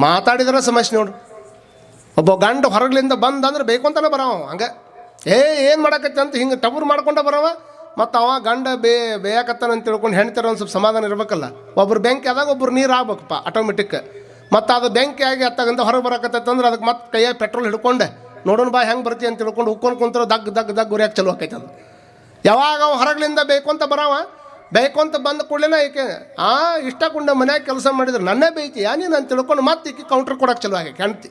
ಮಾತಾಡಿದ್ರೆ ಸಮಸ್ಯೆ ನೋಡು. ಒಬ್ಬ ಗಂಡ ಹೊರಗ್ಲಿಂದ ಬಂದಂದ್ರೆ ಬೇಕು ಅಂತಾನೆ ಬರವ ಹಂಗೆ ಏನು ಮಾಡಕತ್ತೆ ಅಂತ ಹಿಂಗೆ ಟಬರ್ ಮಾಡ್ಕೊಂಡ ಬರವ. ಮತ್ತು ಅವ ಗಂಡ ಬೇಯಾಕತ್ತಾನ ಅಂತ ತಿಳ್ಕೊಂಡು ಹೆಣ್ತಾರ ಒಂದು ಸ್ವಲ್ಪ ಸಮಾಧಾನ ಇರಬೇಕಲ್ಲ. ಒಬ್ರು ಬೆಂಕಿ ಆದಾಗ ಒಬ್ರು ನೀರು ಆಗ್ಬೇಕಪ್ಪ ಆಟೋಮೆಟಿಕ್. ಮತ್ತು ಅದು ಬೆಂಕಿ ಆಗಿ ಅತ್ತಾಗಂತ ಹೊರಗೆ ಬರಕತ್ತಂದ್ರೆ ಅದಕ್ಕೆ ಮತ್ತೆ ಕೈಯಾಗ ಪೆಟ್ರೋಲ್ ಹಿಡ್ಕೊಂಡೆ ನೋಡೋಣ ಬಾ ಹೆಂಗೆ ಬರ್ತಿ ಅಂತ ತಿಳ್ಕೊಂಡು ಉಕ್ಕೊಂಡು ಕುಂತಾರೆ ದಗ್ ಗುರಿಯಾಗಿ ಚಲೋ ಆಕೈತೆ ಅದು. ಯಾವಾಗ ಅವ ಹೊರಗ್ಲಿಂದ ಬೇಕು ಅಂತ ಬರವ ಬೇಕು ಅಂತ ಬಂದ ಕೂಡಲೇ ಈಕೆ ಇಷ್ಟ ಕೊಂಡ ಮನ್ಯಾಗ ಕೆಲಸ ಮಾಡಿದ್ರೆ ನನ್ನೇ ಬೈತಿ ನೀನು ಅಂತ ತಿಳ್ಕೊಂಡು ಮತ್ತೆ ಈಕೆ ಕೌಂಟ್ರ್ ಕೊಡೋಕೆ ಚಲೋ ಆಗಿ ಹೆಣ್ತಿ.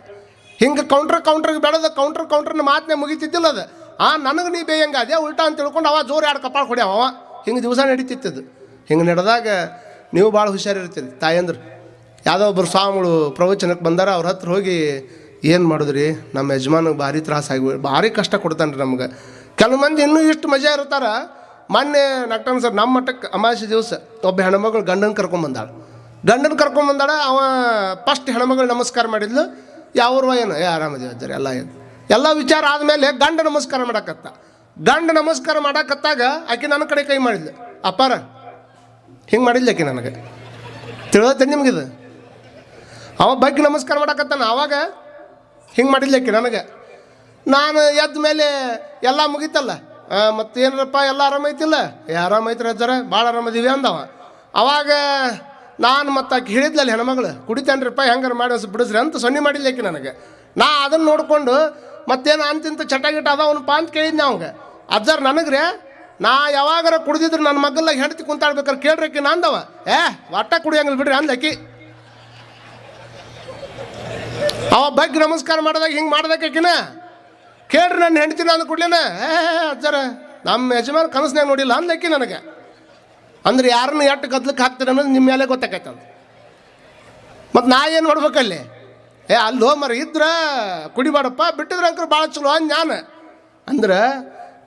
ಹಿಂಗೆ ಕೌಂಟ್ರಿಗೆ ಬೆಳೆದ ಕೌಂಟ್ರನ್ನ ಮಾತನ್ನೇ ಮುಗಿತಿದ್ದಿಲ್ಲ ಅದು. ನನಗೆ ನೀ ಬೇಯಂಗೆ ಅದೇ ಉಲ್ಟಾ ಅಂತ ತಿಳ್ಕೊಂಡು ಅವ ಜೋರು ಎರಡು ಕಪಾಳು ಹೊಡ್ಯಾವ. ಹಿಂಗೆ ದಿವಸ ನಡೀತಿತ್ತದು. ಹಿಂಗೆ ನಡೆದಾಗ ನೀವು ಭಾಳ ಹುಷಾರಿರ್ತೀರಿ ತಾಯಂದ್ರೆ. ಯಾವುದೋ ಒಬ್ಬರು ಸ್ವಾಮಿಗಳು ಪ್ರವಚನಕ್ಕೆ ಬಂದಾರ, ಅವ್ರ ಹತ್ರ ಹೋಗಿ ಏನು ಮಾಡಿದ್ರಿ ನಮ್ಮ ಯಜಮಾನಿಗೆ ಭಾರಿ ತ್ರಾಸ ಆಗಿ ಭಾರಿ ಕಷ್ಟ ಕೊಡ್ತಾನೆ ರೀ ನಮ್ಗೆ. ಕೆಲವು ಮಂದಿ ಇನ್ನೂ ಇಷ್ಟು ಮಜಾ ಇರ್ತಾರೆ. ಮೊನ್ನೆ ನಕ್ಟನ್ ಸರ್ ನಮ್ಮ ಮಠಕ್ಕೆ ಅಮಾವಾಸ್ಯೆ ದಿವಸ ಒಬ್ಬ ಹೆಣ್ಮಗಳು ಗಂಡನ ಕರ್ಕೊಂಬಂದಾಳ. ಅವ ಫಸ್ಟ್ ಹೆಣ್ಮಗಳು ನಮಸ್ಕಾರ ಮಾಡಿದ್ಲು. ಯಾವ್ರು ಏನು ಆರಾಮದೇವ ಅಜ್ಜರಿ ಎಲ್ಲ ವಿಚಾರ ಆದಮೇಲೆ ಗಂಡ ನಮಸ್ಕಾರ ಮಾಡಕತ್ತಾಗ ಆಕೆ ನನ್ನ ಕಡೆ ಕೈ ಮಾಡಿದ್ಲು. ಅಪ್ಪಾರ ಹಿಂಗೆ ಮಾಡಿದ್ಲು ಆಕೆ ನನಗೆ ತಿಳಿದತ್ತೆ ನಿಮಗಿದು. ಅವ ಬಗ್ಗೆ ನಮಸ್ಕಾರ ಮಾಡಕತ್ತಾನ ಆವಾಗ ಹಿಂಗೆ ಮಾಡಿದ್ಲು ಆಕೆ ನನಗೆ. ನಾನು ಎದ್ದ ಮೇಲೆ ಎಲ್ಲ ಮುಗೀತಲ್ಲ, ಮತ್ತು ಏನರಪ್ಪ ಎಲ್ಲ ಆರಾಮೈತಿಲ್ಲ, ಆರಾಮೈತ್ರಿ ಅಜ್ಜರ ಭಾಳ ಆರಾಮದೀವಿ ಅಂದವ. ಅವಾಗ ನಾನು ಮತ್ತು ಆಕೆ ಹೇಳಿದ್ಲಲ್ಲಿ ಹೆಣ್ಮಗಳು ಕುಡಿತಾನ್ರಿಪ್ಪ ಹೆಂಗಾರ ಮಾಡಿ ಹೊಸ ಬಿಡಿಸ್ರಿ ಅಂತ ಸೊನ್ನೆ ಮಾಡಿದ್ಲೇಕೆ ನನಗೆ. ನಾ ಅದನ್ನು ನೋಡಿಕೊಂಡು ಮತ್ತೇನು ಅಂತಿಂತ ಚಟಾಗಿಟ್ಟ ಅದಾವನಪ್ಪ ಅಂತ ಕೇಳಿದ್ನಿ ಅವಂಗೆ. ಅಜ್ಜರ್ ನನಗ್ರೆ ನಾ ಯಾವಾಗಾರ ಕುಡಿದಿದ್ರು ನನ್ನ ಮಗಲ್ಲಾಗ ಹೆಂಡತಿ ಕುಂತಾಡ್ಬೇಕಾರೆ ಕೇಳ್ರಿಕಿ ನಾ ಅಂದವ. ಒಟ್ಟ ಕುಡಿಯಂಗಿಲ್ಲ ಬಿಡ್ರಿ ಅಂದ್ಲಕ್ಕಿ. ಅವ ಬಗ್ಗೆ ನಮಸ್ಕಾರ ಮಾಡಿದಾಗ ಹಿಂಗೆ ಮಾಡ್ದಕ್ಕಿನ ಕೇಳ್ರಿ ನನ್ನ ಹೆಂಡ್ತಿನ ಅಂದ ಕೂಡ್ಲೇನ ಅಜ್ಜರ ನಮ್ಮ ಯಜಮಾನ ಕನಸ್ನಾಗ ನೋಡಿಲ್ಲ ಅಂದ್ಲಕ್ಕಿ ನನಗೆ. ಅಂದ್ರೆ ಯಾರನ್ನ ಎಷ್ಟು ಗದ್ಲಕ್ಕೆ ಹಾಕ್ತಾರೆ ಅನ್ನೋದು ನಿಮ್ಮ ಮೇಲೆ ಗೊತ್ತಾಕೈತದ. ಮತ್ತು ನಾ ಏನು ಮಾಡ್ಬೇಕಲ್ಲಿ? ಅಲ್ಲೋ ಇದ್ರೆ ಕುಡಿಬೇಡಪ್ಪ, ಬಿಟ್ಟಿದ್ರೆ ಅಂಕರು ಭಾಳ ಚಲೋ ಅಂದ್ ನಾನು. ಅಂದ್ರೆ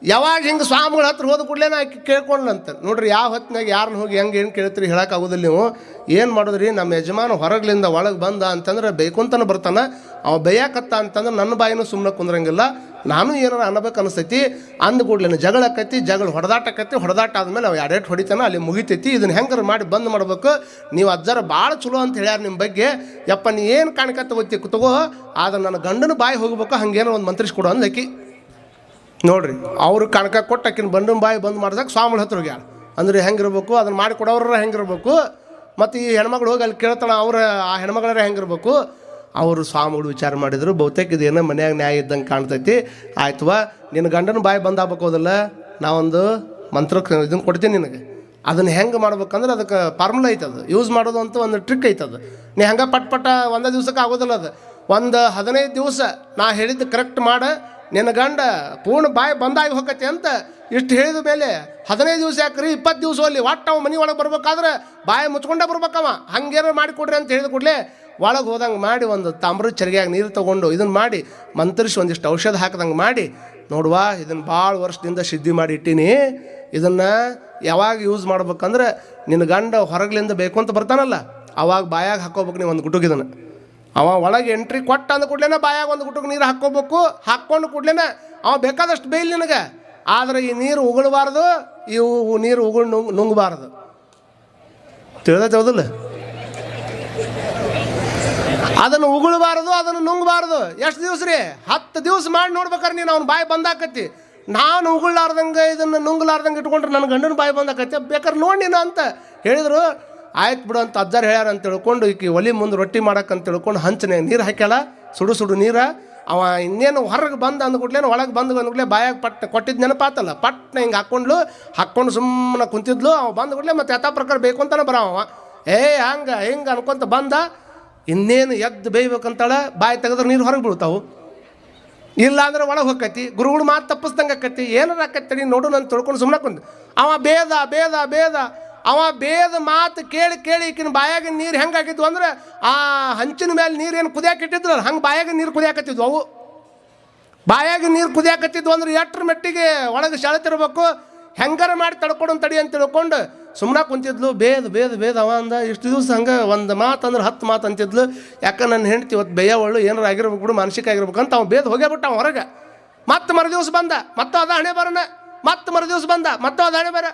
ಯಾವಾಗ ಹಿಂಗೆ ಸ್ವಾಮಿಗಳ ಹತ್ರ ಹೋದ ಕೂಡಲೇ ಆಕೆ ಕೇಳ್ಕೊಂಡ್ಲಂತ. ನೋಡ್ರಿ ಯಾವ ಹೊತ್ತಿನಾಗ ಯಾರನ್ನ ಹೋಗಿ ಹೆಂಗೆ ಏನು ಕೇಳ್ತೀರಿ ಹೇಳೋಕ್ಕಾಗೋದಿಲ್ಲ ನೀವು. ಏನು ಮಾಡೋದ್ರಿ ನಮ್ಮ ಯಜಮಾನ ಹೊರಗ್ಲಿಂದ ಒಳಗೆ ಬಂದ ಅಂತಂದ್ರೆ ಬೇಕು ಅಂತಾನೆ ಬರ್ತಾನೆ. ಅವ ಬೇಯಾಕತ್ತ ಅಂತಂದ್ರೆ ನನ್ನ ಬಾಯಿನೂ ಸುಮ್ಮನೆ ಕುಂದ್ರಂಗಿಲ್ಲ. ನಾನು ಏನಾರು ಅನ್ನಬೇಕು ಅನಿಸ್ತೈತಿ. ಅಂದ ಕೂಡ್ಲೇನು ಜಗಳ ಹೊಡೆದಾಟ ಆದಮೇಲೆ ಅವು ಎಡೆಟ್ ಹೊಡಿತಾನೆ, ಅಲ್ಲಿ ಮುಗಿತೈತಿ. ಇದನ್ನು ಹೆಂಗಾರು ಮಾಡಿ ಬಂದ್ ಮಾಡ್ಬೇಕು. ನೀವು ಅಜ್ಜರ ಭಾಳ ಚಲೋ ಅಂತ ಹೇಳ್ಯಾರ ನಿಮ್ಮ ಬಗ್ಗೆ. ಯಪ್ಪ ನೀ ಏನು ಕಾಣಿಕತ್ತ ಗೊತ್ತಿ ತಗೋ, ಆದ್ರೆ ನನ್ನ ಗಂಡನ ಬಾಯಿ ಹೋಗ್ಬೇಕು, ಹಂಗೇನೋ ಒಂದು ಮಂತ್ರಿಸ್ಕೊಡು ಅಂದಕ್ಕಿ. ನೋಡ್ರಿ ಅವ್ರು ಕಣಕ ಕೊಟ್ಟು ಆಕಿನ ಬಂಡನ ಬಾಯಿ ಬಂದ್ ಮಾಡ್ದಾಗ ಸ್ವಾಮಿಗಳ ಹತ್ರ ಹೋಗ್ಯಾರ. ಅಂದ್ರೆ ಹೆಂಗಿರ್ಬೇಕು ಅದನ್ನು ಮಾಡಿ ಕೊಡೋರ ಹೆಂಗಿರ್ಬೇಕು, ಮತ್ತು ಈ ಹೆಣ್ಮಗಳು ಹೋಗಿ ಅಲ್ಲಿ ಕೇಳ್ತಾಳೆ ಆ ಹೆಣ್ಮಗಳರ ಹೆಂಗಿರ್ಬೇಕು. ಅವರು ಸ್ವಾಮಿಗಳು ವಿಚಾರ ಮಾಡಿದ್ರು, ಬಹುತೇಕ ಇದೇನೋ ಮನ್ಯಾಗ ನ್ಯಾಯ ಇದ್ದಂಗೆ ಕಾಣ್ತೈತಿ. ಆಯ್ತವ ನಿನ್ನ ಗಂಡನ ಬಾಯಿ ಬಂದಾಗಬೇಕೋದಲ್ಲ, ನಾವೊಂದು ಮಂತ್ರಕ್ಕೆ ಇದನ್ನು ಕೊಡ್ತೀನಿ ನಿನಗೆ. ಅದನ್ನು ಹೆಂಗೆ ಮಾಡ್ಬೇಕಂದ್ರೆ ಅದಕ್ಕೆ ಫಾರ್ಮುಲಾ ಐತದು, ಯೂಸ್ ಮಾಡೋದು ಅಂತ ಒಂದು ಟ್ರಿಕ್ ಐತದು. ನೀ ಹಂಗೆ ಪಟ್ಟ ಒಂದೇ ದಿವ್ಸಕ್ಕೆ ಆಗೋದಿಲ್ಲ ಅದು. ಒಂದು 15 ದಿವಸ ನಾ ಹೇಳಿದ್ದು ಕರೆಕ್ಟ್ ಮಾಡ, ನಿನ್ನ ಗಂಡ ಪೂರ್ಣ ಬಾಯಿ ಬಂದಾಗಿ ಹೋಗತ್ತೆ ಅಂತ ಇಷ್ಟು ಹೇಳಿದ ಮೇಲೆ 15 ದಿವಸ ಯಾಕ್ರಿ 20 ದಿವಸ ಅಲ್ಲಿ ಒಟ್ಟು ಅವ ಮನೆ ಒಳಗೆ ಬರ್ಬೇಕಾದ್ರೆ ಬಾಯಿ ಮುಚ್ಕೊಂಡೇ ಬರ್ಬೇಕವ. ಹಂಗೇನೋ ಮಾಡಿ ಕೊಡ್ರಿ ಅಂತ ಹೇಳಿದ ಕೂಡಲೇ ಒಳಗೆ ಹೋದಂಗೆ ಮಾಡಿ ಒಂದು ತಾಮ್ರದ ಚರಿಗೆಯಾಗಿ ನೀರು ತೊಗೊಂಡು ಇದನ್ನು ಮಾಡಿ ಮಂತ್ರಿಸಿ ಒಂದಿಷ್ಟು ಔಷಧ ಹಾಕಿದಂಗೆ ಮಾಡಿ, ನೋಡುವ ಇದನ್ನು ಭಾಳ ವರ್ಷದಿಂದ ಸಿದ್ಧಿ ಮಾಡಿ ಇಟ್ಟೀನಿ. ಇದನ್ನು ಯಾವಾಗ ಯೂಸ್ ಮಾಡ್ಬೇಕಂದ್ರೆ ನಿನ್ನ ಗಂಡ ಹೊರಗ್ಲಿಂದ ಬೇಕು ಅಂತ ಬರ್ತಾನಲ್ಲ ಅವಾಗ ಬಾಯಾಗ ಹಾಕೋಬೇಕು ನೀವು ಒಂದು ಗುಟುಕ್. ಇದನ್ನು ಅವ ಒಳಗೆ ಎಂಟ್ರಿ ಕೊಟ್ಟ ಅಂದ ಕೂಡಲೇ ಬಾಯಾಗ ಒಂದು ಗುಟುಕ್ ನೀರು ಹಾಕ್ಕೋಬೇಕು. ಹಾಕ್ಕೊಂಡು ಕೂಡಲೇ ಅವ ಬೇಕಾದಷ್ಟು ಬೇಯ್ಲಿ ನಿನಗೆ, ಆದರೆ ಈ ನೀರು ಉಗುಳಬಾರ್ದು, ಇವು ನೀರು ನುಂಗಬಾರ್ದು. ತಿಳಿದಿಲ್ಲ? ಅದನ್ನು ಉಗುಳಬಾರ್ದು, ಅದನ್ನು ನುಂಗಬಾರ್ದು. ಎಷ್ಟು ದಿವಸ ರೀ? 10 ದಿವಸ ಮಾಡಿ ನೋಡ್ಬೇಕಾರೆ ನೀನು ಅವ್ನ ಬಾಯಿ ಬಂದಾಕತಿ. ನಾನು ಉಗುಳಾರ್ದಂಗೆ ಇದನ್ನು ನುಂಗ್ಲಾರ್ದಂಗೆ ಇಟ್ಕೊಂಡ್ರೆ ನನ್ನ ಗಂಡನ ಬಾಯಿ ಬಂದಾಕತಿ, ಬೇಕಾದ್ರೆ ನೋಡಿ ನೀನು ಅಂತ ಹೇಳಿದ್ರು. ಆಯ್ತು ಬಿಡು ಅಂತ ಅಜ್ಜಾರು ಹೇಳ್ಯಾರ ಅಂತ ತಿಳ್ಕೊಂಡು ಈಕಿ ಒಲಿ ಮುಂದೆ ರೊಟ್ಟಿ ಮಾಡಕ್ಕಂತ ತಿಳ್ಕೊಂಡು ಹಂಚನೆ ನೀರು ಹಾಕ್ಯಾಳ, ಸುಡು ನೀರು. ಅವ ಇನ್ನೇನು ಹೊರಗೆ ಬಂದ ಅಂದ್ಕೂಡ್ಲೇನು ಒಳಗೆ ಬಂದ್ಕೂಡ್ಲೆ ಬಾಯಾಗ ಕೊಟ್ಟಿದ್ದು ನೆನಪಾತಲ್ಲ, ಪಟ್ನ ಹಿಂಗೆ ಹಾಕ್ಕೊಂಡು ಸುಮ್ಮನೆ ಕುಂತಿದ್ಲು. ಅವ ಬಂದ ಕೂಡಲೇ ಮತ್ತೆ ಯಥಾ ಪ್ರಕಾರ ಬೇಕು ಅಂತಾನೆ ಬರವ. ಹಿಂಗೆ ಅನ್ಕೊಂತ ಬಂದ. ಇನ್ನೇನು ಎದ್ದು ಬೇಯ್ಬೇಕಂತಾಳೆ, ಬಾಯಿ ತೆಗೆದ್ರೆ ನೀರು ಹೊರಗೆ ಬೀಳ್ತಾವು. ಇಲ್ಲ ಅಂದ್ರೆ ಒಳಗೆ ಹೋಗತಿ, ಗುರುಗಳು ಮಾತು ತಪ್ಪಿಸ್ದಂಗೆ ಆಕತಿ. ಏನಾರು ಆಕತಿ ನೋಡು ನಾನು ತಿಳ್ಕೊಂಡು ಸುಮ್ಮನೆ ಕುಂತ. ಅವ ಬೇದ ಅವ ಬೇದ ಮಾತು ಕೇಳಿ ಈಕಿನ ಬಾಯಾಗಿನ ನೀರು ಹೆಂಗೆ ಆಗಿದ್ವು ಅಂದ್ರೆ ಆ ಹಂಚಿನ ಮೇಲೆ ನೀರು ಏನು ಕುದಿಯಾಕೆ ಇಟ್ಟಿದ್ರಲ್ಲ ಹಂಗೆ ಬಾಯಾಗಿನ ನೀರು ಕುದಿಯಾಕತ್ತಿದ್ವು. ಅವು ಬಾಯಾಗಿನ ನೀರು ಕುದಿಯಾಕತ್ತಿದ್ವು ಅಂದ್ರೆ ಎಟ್ರ ಮೆಟ್ಟಿಗೆ ಒಳಗೆ ಸೆಳೆತಿರ್ಬೇಕು. ಹೆಂಗಾರ ಮಾಡಿ ತಡ್ಕೊಡು ತಡಿ ಅಂತ ತಿಳ್ಕೊಂಡು ಸುಮ್ಮನೆ ಕುಂತಿದ್ಲು. ಬೇದ ಅವ ಅಂದ. ಇಷ್ಟು ದಿವಸ ಹಂಗೆ ಒಂದು ಮಾತು ಅಂದ್ರೆ 10 ಮಾತು ಅಂತಿದ್ಲು. ಯಾಕೆ ನನ್ನ ಹೆಂಡ್ತಿ ಇವತ್ತು ಬೇಯವಳು ಏನಾರು ಆಗಿರ್ಬೇಕು ಬಿಡು, ಮಾನಸಿಕ ಆಗಿರ್ಬೇಕು ಅಂತ ಅವ್ನು ಬೇದ ಹೋಗ್ಯಾಬಿಟ್ಟ ಅವ ಹೊರಗೆ. ಮತ್ತೆ ಮರುದಿವ್ಸ ಬಂದ, ಮತ್ತೆ ಅದ ಹಣೆ ಬರೋಣ. ಮತ್ತೆ ಮರುದಿವ್ಸ ಬಂದ, ಮತ್ತೆ ಅದ ಹಣೆ ಬರ.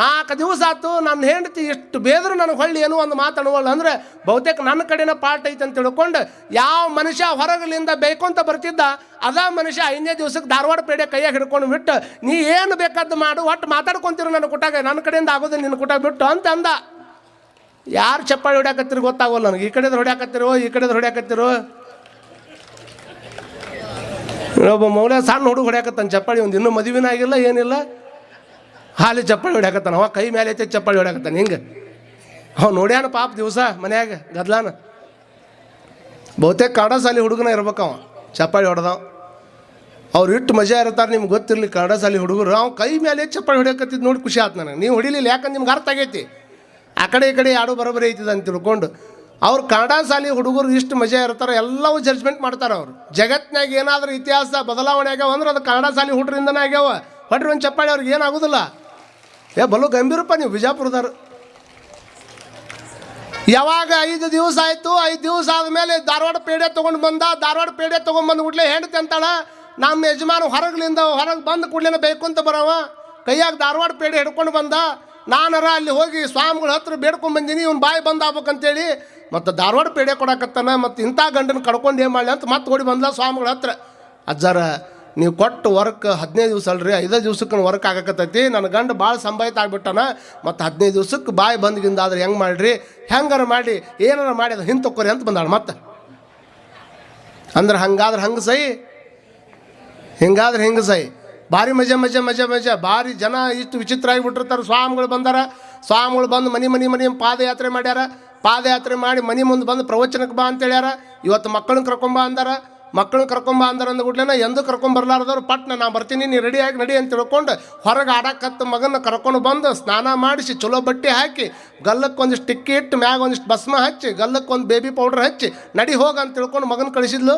4 ದಿವಸ ಆಯ್ತು ನನ್ನ ಹೆಂಡತಿ ಎಷ್ಟು ಬೇದ್ರು ನನಗೆ ಹೊಳ್ಳಿ ಏನೋ ಒಂದು ಮಾತಾಡುವಲ್ಲ ಅಂದರೆ ಬಹುತೇಕ ನನ್ನ ಕಡೆನ ಪಾರ್ಟ್ ಐತೆ ಅಂತ ತಿಳ್ಕೊಂಡು ಯಾವ ಮನುಷ್ಯ ಹೊರಗಲಿಂದ ಬೇಕೊಂತ ಬರ್ತಿದ್ದ ಅದ ಮನುಷ್ಯ 5ನೇ ದಿವಸಕ್ಕೆ ಧಾರವಾಡ ಪೇಡೆ ಕೈಯಾಗ ಹಿಡ್ಕೊಂಡು ಬಿಟ್ಟು ನೀ ಏನು ಬೇಕಾದ್ದು ಮಾಡು ಒಟ್ಟು ಮಾತಾಡ್ಕೊಂತೀರು ನನ್ನ ಕುಟಾಗ ನನ್ನ ಕಡೆಯಿಂದ ಆಗೋದು ನಿನ್ನ ಕುಟಾಗ ಬಿಟ್ಟು ಅಂತ ಅಂದ. ಯಾರು ಚಪ್ಪಾಳಿ ಹೊಡ್ಯಾಕತ್ತಿರು ಗೊತ್ತಾಗೋಲ್ಲ ನನಗೆ. ಈ ಕಡೆದು ಹೊಡ್ಯಾಕತ್ತಿರೋ ಈ ಕಡೆದು ಹೊಡ್ಯಾಕತ್ತಿರೋ. ಒಬ್ಬ ಮೌಲ್ಯ ಸಣ್ಣ ಹುಡುಗ ಹೊಡ್ಯಾಕತ್ತಾನ ಚಪ್ಪಾಳಿ, ಒಂದು ಇನ್ನೂ ಮದುವೆನ ಆಗಿಲ್ಲ ಏನಿಲ್ಲ, ಹಾಲಿ ಚಪ್ಪಾಳಿ ಹೊಡ್ಯಾಕತ್ತಾನ. ಅವ ಕೈ ಮೇಲೆ ಐತೆ ಚಪ್ಪಾಳಿ ಹೊಡ್ಯಾಕತ್ತಾನ ಹಿಂಗೆ. ಅವ ನೋಡ್ಯಾನ ಪಾಪ ದಿವಸ ಮನ್ಯಾಗ ಗದ್ಲಾನ. ಬಹುತೇಕ ಕನ್ನಡ ಶಾಲೆ ಹುಡುಗನ ಇರ್ಬೇಕು ಅವ ಚಪ್ಪಾಳಿ ಹೊಡೆದವ. ಅವ್ರು ಇಟ್ಟು ಮಜಾ ಇರ್ತಾರೆ ನಿಮ್ಗೆ ಗೊತ್ತಿರಲಿ ಕನ್ನಡ ಶಾಲೆ ಹುಡುಗರು. ಅವ್ನು ಕೈ ಮೇಲೆ ಚಪ್ಪಾಳಿ ಹೊಡ್ಯಾಕತ್ತಿದ್ದು ನೋಡಿ ಖುಷಿ ಆಯ್ತು ನನಗೆ. ನೀವು ಹೊಡಿಲಿಲ್ಲ ಯಾಕಂದ್ರೆ ನಿಮ್ಗೆ ಅರ್ಥ ಆಗೈತಿ ಆ ಕಡೆ ಈ ಕಡೆ ಯಾರು ಬರೋಬ್ಬರಿ ಐತಿದೆ ಅಂತ ತಿಳ್ಕೊಂಡು. ಅವ್ರು ಕನ್ನಡ ಶಾಲೆ ಹುಡುಗರು ಇಷ್ಟು ಮಜಾ ಇರ್ತಾರೆ, ಎಲ್ಲವೂ ಜಡ್ಜ್ಮೆಂಟ್ ಮಾಡ್ತಾರೆ. ಅವರು ಜಗತ್ತಿನಾಗ ಏನಾದರೂ ಇತಿಹಾಸ ಬದಲಾವಣೆ ಆಗ್ಯಾವ ಅಂದ್ರೆ ಅದು ಕನ್ನಡ ಶಾಲೆ ಹುಡುಗರಿಂದನೇ ಆಗ್ಯಾವ. ಹೊಡ್ರಿ ಒಂದು ಚಪ್ಪಾಳಿ ಅವ್ರಿಗೆ ಏನಾಗೋದಿಲ್ಲ. ಬಲು ಗಂಭೀರಪ್ಪ ನೀವು ಬಿಜಾಪುರದವ್ರು. ಯಾವಾಗ 5 ದಿವಸ ಆಯಿತು, 5 ದಿವಸ ಆದಮೇಲೆ ಧಾರವಾಡ ಪೇಡೆ ತೊಗೊಂಡು ಬಂದ. ಧಾರವಾಡ ಪೇಡೆ ತೊಗೊಂಡ್ಬಂದು ಕೂಡಲೇ ಹೆಂಡತಿ ಅಂತಾಳ, ನಮ್ಮ ಯಜಮಾನ ಹೊರಗೆ ಬಂದು ಕೂಡಲೇ ಬೇಕು ಅಂತ ಬರವ ಕೈಯಾಗ ಧಾರವಾಡ ಪೇಡೆ ಹಿಡ್ಕೊಂಡು ಬಂದ. ನಾನರ ಅಲ್ಲಿ ಹೋಗಿ ಸ್ವಾಮಿಗಳ ಹತ್ರ ಬೇಡ್ಕೊಂಡು ಬಂದೀನಿ, ಇವ್ನು ಬಾಯಿ ಬಂದು ಆಗ್ಬೇಕಂತೇಳಿ ಮತ್ತು ಧಾರವಾಡ ಪೇಡೆ ಕೊಡಕತ್ತಾನ. ಮತ್ತು ಇಂಥ ಗಂಡನ ಕಡ್ಕೊಂಡು ಏನು ಮಾಡಲಿ ಅಂತ ಮತ್ತೆ ಓಡಿ ಬಂದ ಸ್ವಾಮಿಗಳ ಹತ್ರ. ಅಜ್ಜಾರ ನೀವು ಕೊಟ್ಟು ವರ್ಕ್ 15 ದಿವಸ ಅಲ್ರಿ, 5 ದಿವ್ಸಕ್ಕೆ ವರ್ಕ್ ಆಗಕತ್ತೈತಿ, ನನ್ನ ಗಂಡ ಭಾಳ ಸಂಭಾಯಿತ ಆಗ್ಬಿಟ್ಟಾನ, ಮತ್ತು 15 ದಿವ್ಸಕ್ಕೆ ಬಾಯಿ ಬಂದ್ಗಿಂದ ಆದ್ರೆ ಹೆಂಗೆ ಮಾಡಿರಿ, ಹೆಂಗಾರ ಮಾಡಿ ಏನಾರ ಮಾಡಿ ಅದು ಹಿಂದೆ ತಕ್ಕೋರಿ ಅಂತ ಬಂದಾಳ. ಮತ್ತೆ ಅಂದ್ರೆ ಹಂಗಾದ್ರೆ ಹಂಗೆ ಸೈ, ಹಿಂಗಾದ್ರೆ ಹಿಂಗೆ ಸೈ. ಭಾರಿ ಮಜಾ ಮಜಾ ಮಜಾ ಮಜಾ. ಭಾರಿ ಜನ ಇಷ್ಟು ವಿಚಿತ್ರ ಆಗಿಬಿಟ್ಟಿರ್ತಾರೆ. ಸ್ವಾಮಿಗಳು ಬಂದಾರ, ಸ್ವಾಮಿಗಳು ಬಂದು ಮನೆ ಪಾದಯಾತ್ರೆ ಮಾಡ್ಯಾರ. ಪಾದಯಾತ್ರೆ ಮಾಡಿ ಮನೆ ಮುಂದೆ ಬಂದು ಪ್ರವಚನಕ್ಕೆ ಬಾ ಅಂತ ಹೇಳ್ಯಾರ. ಇವತ್ತು ಮಕ್ಕಳನ್ನ ಕರ್ಕೊಂಬ ಅಂದಾರ. ಮಕ್ಕಳನ್ನ ಕರ್ಕೊಂಬ ಅಂದಾರ ಅಂದ ಕೂಡಲೇ ಎಂದು ಕರ್ಕೊಂಬರ್ಲಾರ್ದವ್ರು ಪಟ್ನ ನಾ ಬರ್ತೀನಿ ನೀ ರೆಡಿಯಾಗಿ ನಡಿ ಅಂತ ತಿಳ್ಕೊಂಡು ಹೊರಗೆ ಆಡಕತ್ತ ಮಗನ ಕರ್ಕೊಂಡು ಬಂದು ಸ್ನಾನ ಮಾಡಿಸಿ ಚಲೋ ಬಟ್ಟೆ ಹಾಕಿ ಗಲ್ಲಕ್ಕೆ ಒಂದಿಷ್ಟು ಟಿಕ್ಕಿ ಇಟ್ಟು ಮ್ಯಾಗ ಒಂದಿಷ್ಟು ಭಸ್ಮ ಹಚ್ಚಿ ಗಲ್ಲಕ್ಕೆ ಒಂದು ಬೇಬಿ ಪೌಡ್ರ್ ಹಚ್ಚಿ ನಡಿ ಹೋಗ ಅಂತ ತಿಳ್ಕೊಂಡು ಮಗನ ಕಳಿಸಿದ್ಲು.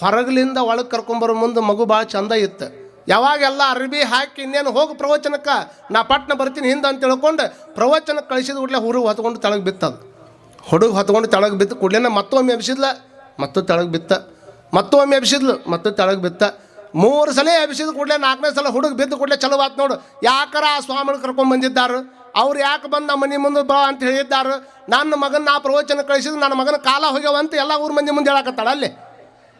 ಹೊರಗಲಿಂದ ಒಳಗೆ ಕರ್ಕೊಂಬರೋ ಮುಂದೆ ಮಗು ಭಾಳ ಚಂದ ಇತ್ತು. ಯಾವಾಗೆಲ್ಲ ಅರ್ಬಿ ಹಾಕಿ ಇನ್ನೇನು ಹೋಗಿ ಪ್ರವಚನಕ್ಕೆ ನಾ ಪಟ್ನ ಬರ್ತೀನಿ ಹಿಂದೆ ಅಂತ ತಿಳ್ಕೊಂಡು ಪ್ರವಚನಕ್ಕೆ ಕಳಿಸಿದ ಕೂಡಲೇ ಹುಡುಗ ಹೊತ್ಕೊಂಡು ತೆಳಗೆ ಬಿತ್ತದು. ಹುಡುಗ ಹೊತ್ಕೊಂಡು ತೆಳಗೆ ಬಿತ್ತು ಕೂಡಲೇ ಮತ್ತೊಮ್ಮೆ ಎಬ್ಸಿದ್ಲ, ಮತ್ತು ತೆಳಗೆ ಬಿತ್ತ, ಮತ್ತೊಮ್ಮೆ ಎಬ್ಸಿದ್ಲು, ಮತ್ತು ತೆಳಗೆ ಬಿತ್ತ. 3 ಸಲ ಎಬ್ಸಿದ ಕೂಡಲೇ 4ನೇ ಸಲ ಹುಡುಗ ಬಿದ್ದು ಕೂಡಲೇ ಚಲೋ ಆತು ನೋಡು. ಯಾಕಾರ ಆ ಸ್ವಾಮಿಗಳು ಕರ್ಕೊಂಡು ಬಂದಿದ್ದಾರೆ, ಅವ್ರು ಯಾಕೆ ಬಂದು ನಮ್ಮ ಮನೆ ಮುಂದೆ ಬಾ ಅಂತ ಹೇಳಿದ್ದಾರೆ. ನನ್ನ ಮಗನ ನಾ ಪ್ರವಚನ ಕಳಿಸಿದ್ರು, ನನ್ನ ಮಗನ ಕಾಲ ಹೋಗ್ಯಾವಂತ ಎಲ್ಲ ಊರ ಮಂದಿ ಮುಂದೆ ಹೇಳಕತ್ತಾಳ.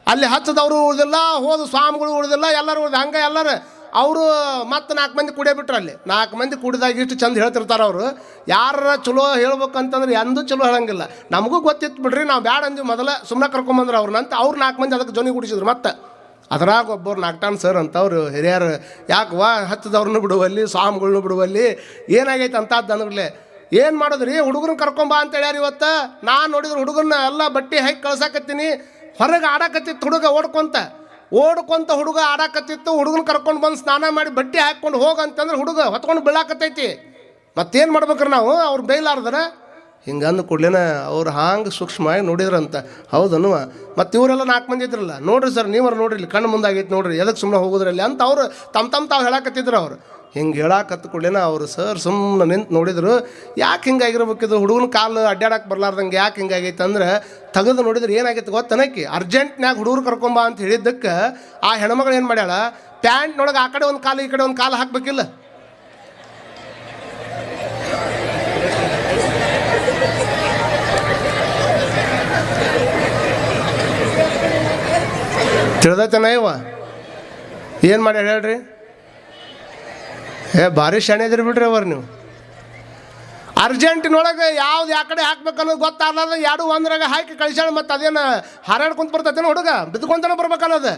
ಅಲ್ಲಿ ಹಚ್ಚದವರು ಉಳಿದಿಲ್ಲ, ಹೋದ ಸ್ವಾಮಿಗಳು ಉಳಿದಿಲ್ಲ, ಎಲ್ಲರೂ ಉಳಿದ. ಹಂಗೆ ಎಲ್ಲರೂ ಅವರು ಮತ್ತು 4 ಮಂದಿ ಕುಡಿಯೇ ಬಿಟ್ರು. ಅಲ್ಲಿ 4 ಮಂದಿ ಕುಡಿದಾಗ ಇಷ್ಟು ಚಂದ ಹೇಳ್ತಿರ್ತಾರೆ ಅವರು. ಯಾರ ಚಲೋ ಹೇಳ್ಬೇಕಂತಂದ್ರೆ ಎಂದೂ ಚಲೋ ಹೇಳಂಗಿಲ್ಲ. ನಮಗೂ ಗೊತ್ತಿತ್ತು ಬಿಡ್ರಿ, ನಾವು ಬ್ಯಾಡ ಅಂದ್ವಿ ಮೊದಲ ಸುಮ್ಮನೆ ಕರ್ಕೊಂಬಂದ್ರೆ ಅವ್ರನ್ನಂತ. ಅವ್ರು 4 ಮಂದಿ ಅದಕ್ಕೆ ಜೊನಿ ಕುಡಿಸಿದ್ರು. ಮತ್ತು ಅದ್ರಾಗ ಒಬ್ಬರು ನಾಗ್ಟಾನ್ ಸರ್ ಅಂತ ಅವರು ಹಿರಿಯರು, ಯಾಕವಾ ಹಚ್ಚದವ್ರನ್ನೂ ಬಿಡುವಲ್ಲಿ ಸ್ವಾಮಿಗಳ್ನು ಬಿಡುವಲ್ಲಿ ಏನಾಗೈತೆ ಅಂತದ್ದು ಅಂದ್ರಲ್ಲೇ ಏನು ಮಾಡೋದ್ರಿ, ಹುಡುಗರನ್ನ ಕರ್ಕೊಂಬ ಅಂತ ಹೇಳ್ಯಾರ. ಇವತ್ತು ನಾನು ನೋಡಿದ್ರೆ ಹುಡುಗರನ್ನ ಎಲ್ಲ ಬಟ್ಟೆ ಹಾಕಿ ಕಳ್ಸಾಕತ್ತೀನಿ. ಹೊರಗೆ ಆಡಕತ್ತಿತ್ತು ಹುಡುಗ ಓಡ್ಕೊಂತ ಹುಡುಗ ಆಡಕತ್ತಿತ್ತು. ಹುಡುಗನ ಕರ್ಕೊಂಡು ಬಂದು ಸ್ನಾನ ಮಾಡಿ ಬಟ್ಟೆ ಹಾಕ್ಕೊಂಡು ಹೋಗಂತಂದ್ರೆ ಹುಡುಗ ಹೊತ್ಕೊಂಡು ಬೀಳಾಕತ್ತೈತಿ. ಮತ್ತೇನು ಮಾಡ್ಬೇಕ್ರಿ ನಾವು, ಅವ್ರು ಬೈಲಾರ್ದಾರ. ಹಿಂಗಂದು ಕೂಡಲೇನ ಅವ್ರು ಹಾಂಗೆ ಸೂಕ್ಷ್ಮವಾಗಿ ನೋಡಿದ್ರಂತ. ಹೌದನ್ನುವ. ಮತ್ತು ಇವರೆಲ್ಲ 4 ಮಂದಿ ಇದ್ರಲ್ಲ, ನೋಡ್ರಿ ಸರ್ ನೀವರು ನೋಡ್ರಿ ಇಲ್ಲಿ ಕಣ್ಣು ಮುಂದಾಗೈತೆ ನೋಡ್ರಿ, ಎದಕ್ಕೆ ಸುಮ್ಮನೆ ಹೋಗೋದ್ರಲ್ಲಿ ಅಂತ ಅವರು ತಾವು ಹೇಳಾಕತ್ತಿದ್ರು. ಅವರು ಹಿಂಗೆ ಹೇಳಾಕತ್ತ ಕೂಡಲೇನ ಅವರು ಸರ್ ಸುಮ್ಮನೆ ನಿಂತು ನೋಡಿದ್ರು. ಯಾಕೆ ಹಿಂಗಾಗಿರ್ಬೇಕಿದು, ಹುಡುಗನ ಕಾಲು ಅಡ್ಡಾಡಕ್ಕೆ ಬರ್ಲಾರ್ದಂಗೆ ಯಾಕೆ ಹಿಂಗಾಗೈತೆ ಅಂದ್ರೆ ತೆಗೆದು ನೋಡಿದ್ರೆ ಏನಾಗೈತೆ ಗೊತ್ತನಕ್ಕಿ, ಅರ್ಜೆಂಟ್ನಾಗ ಹುಡುಗರು ಕರ್ಕೊಂಬ ಅಂತ ಹೇಳಿದ್ದಕ್ಕೆ ಆ ಹೆಣ್ಮಗಳು ಏನು ಮಾಡ್ಯಾಳ, ಪ್ಯಾಂಟ್ನೊಳಗೆ ಆ ಕಡೆ ಒಂದು ಕಾಲು ಈ ಕಡೆ ಒಂದು ಕಾಲು ಹಾಕಬೇಕಿಲ್ಲ. ತಿಳಿದೈತನ ಇವ ಏನು ಮಾಡ್ಯಾಳ ಹೇಳ್ರಿ. ಭಾರಿ ಶಾಣೆ ಇದ್ರಿ ಬಿಡ್ರಿ ಅವ್ರು ನೀವು. ಅರ್ಜೆಂಟಿನೊಳಗೆ ಯಾವ್ದು ಯಾ ಕಡೆ ಹಾಕ್ಬೇಕನ್ನೋದು ಗೊತ್ತಾಗ್ಲಾರ್ದ 2 ಒಂದ್ರಾಗ ಹಾಕಿ ಕಳಿಸ್ಯಾಳ. ಮತ್ತು ಅದೇನು ಹಾರಾಡ್ಕೊಂತ ಬರ್ತೈತೇನೋ ಹುಡುಗ, ಬಿದ್ಕೊಂತಾನೆ ಬರ್ಬೇಕನ್ನೋದು.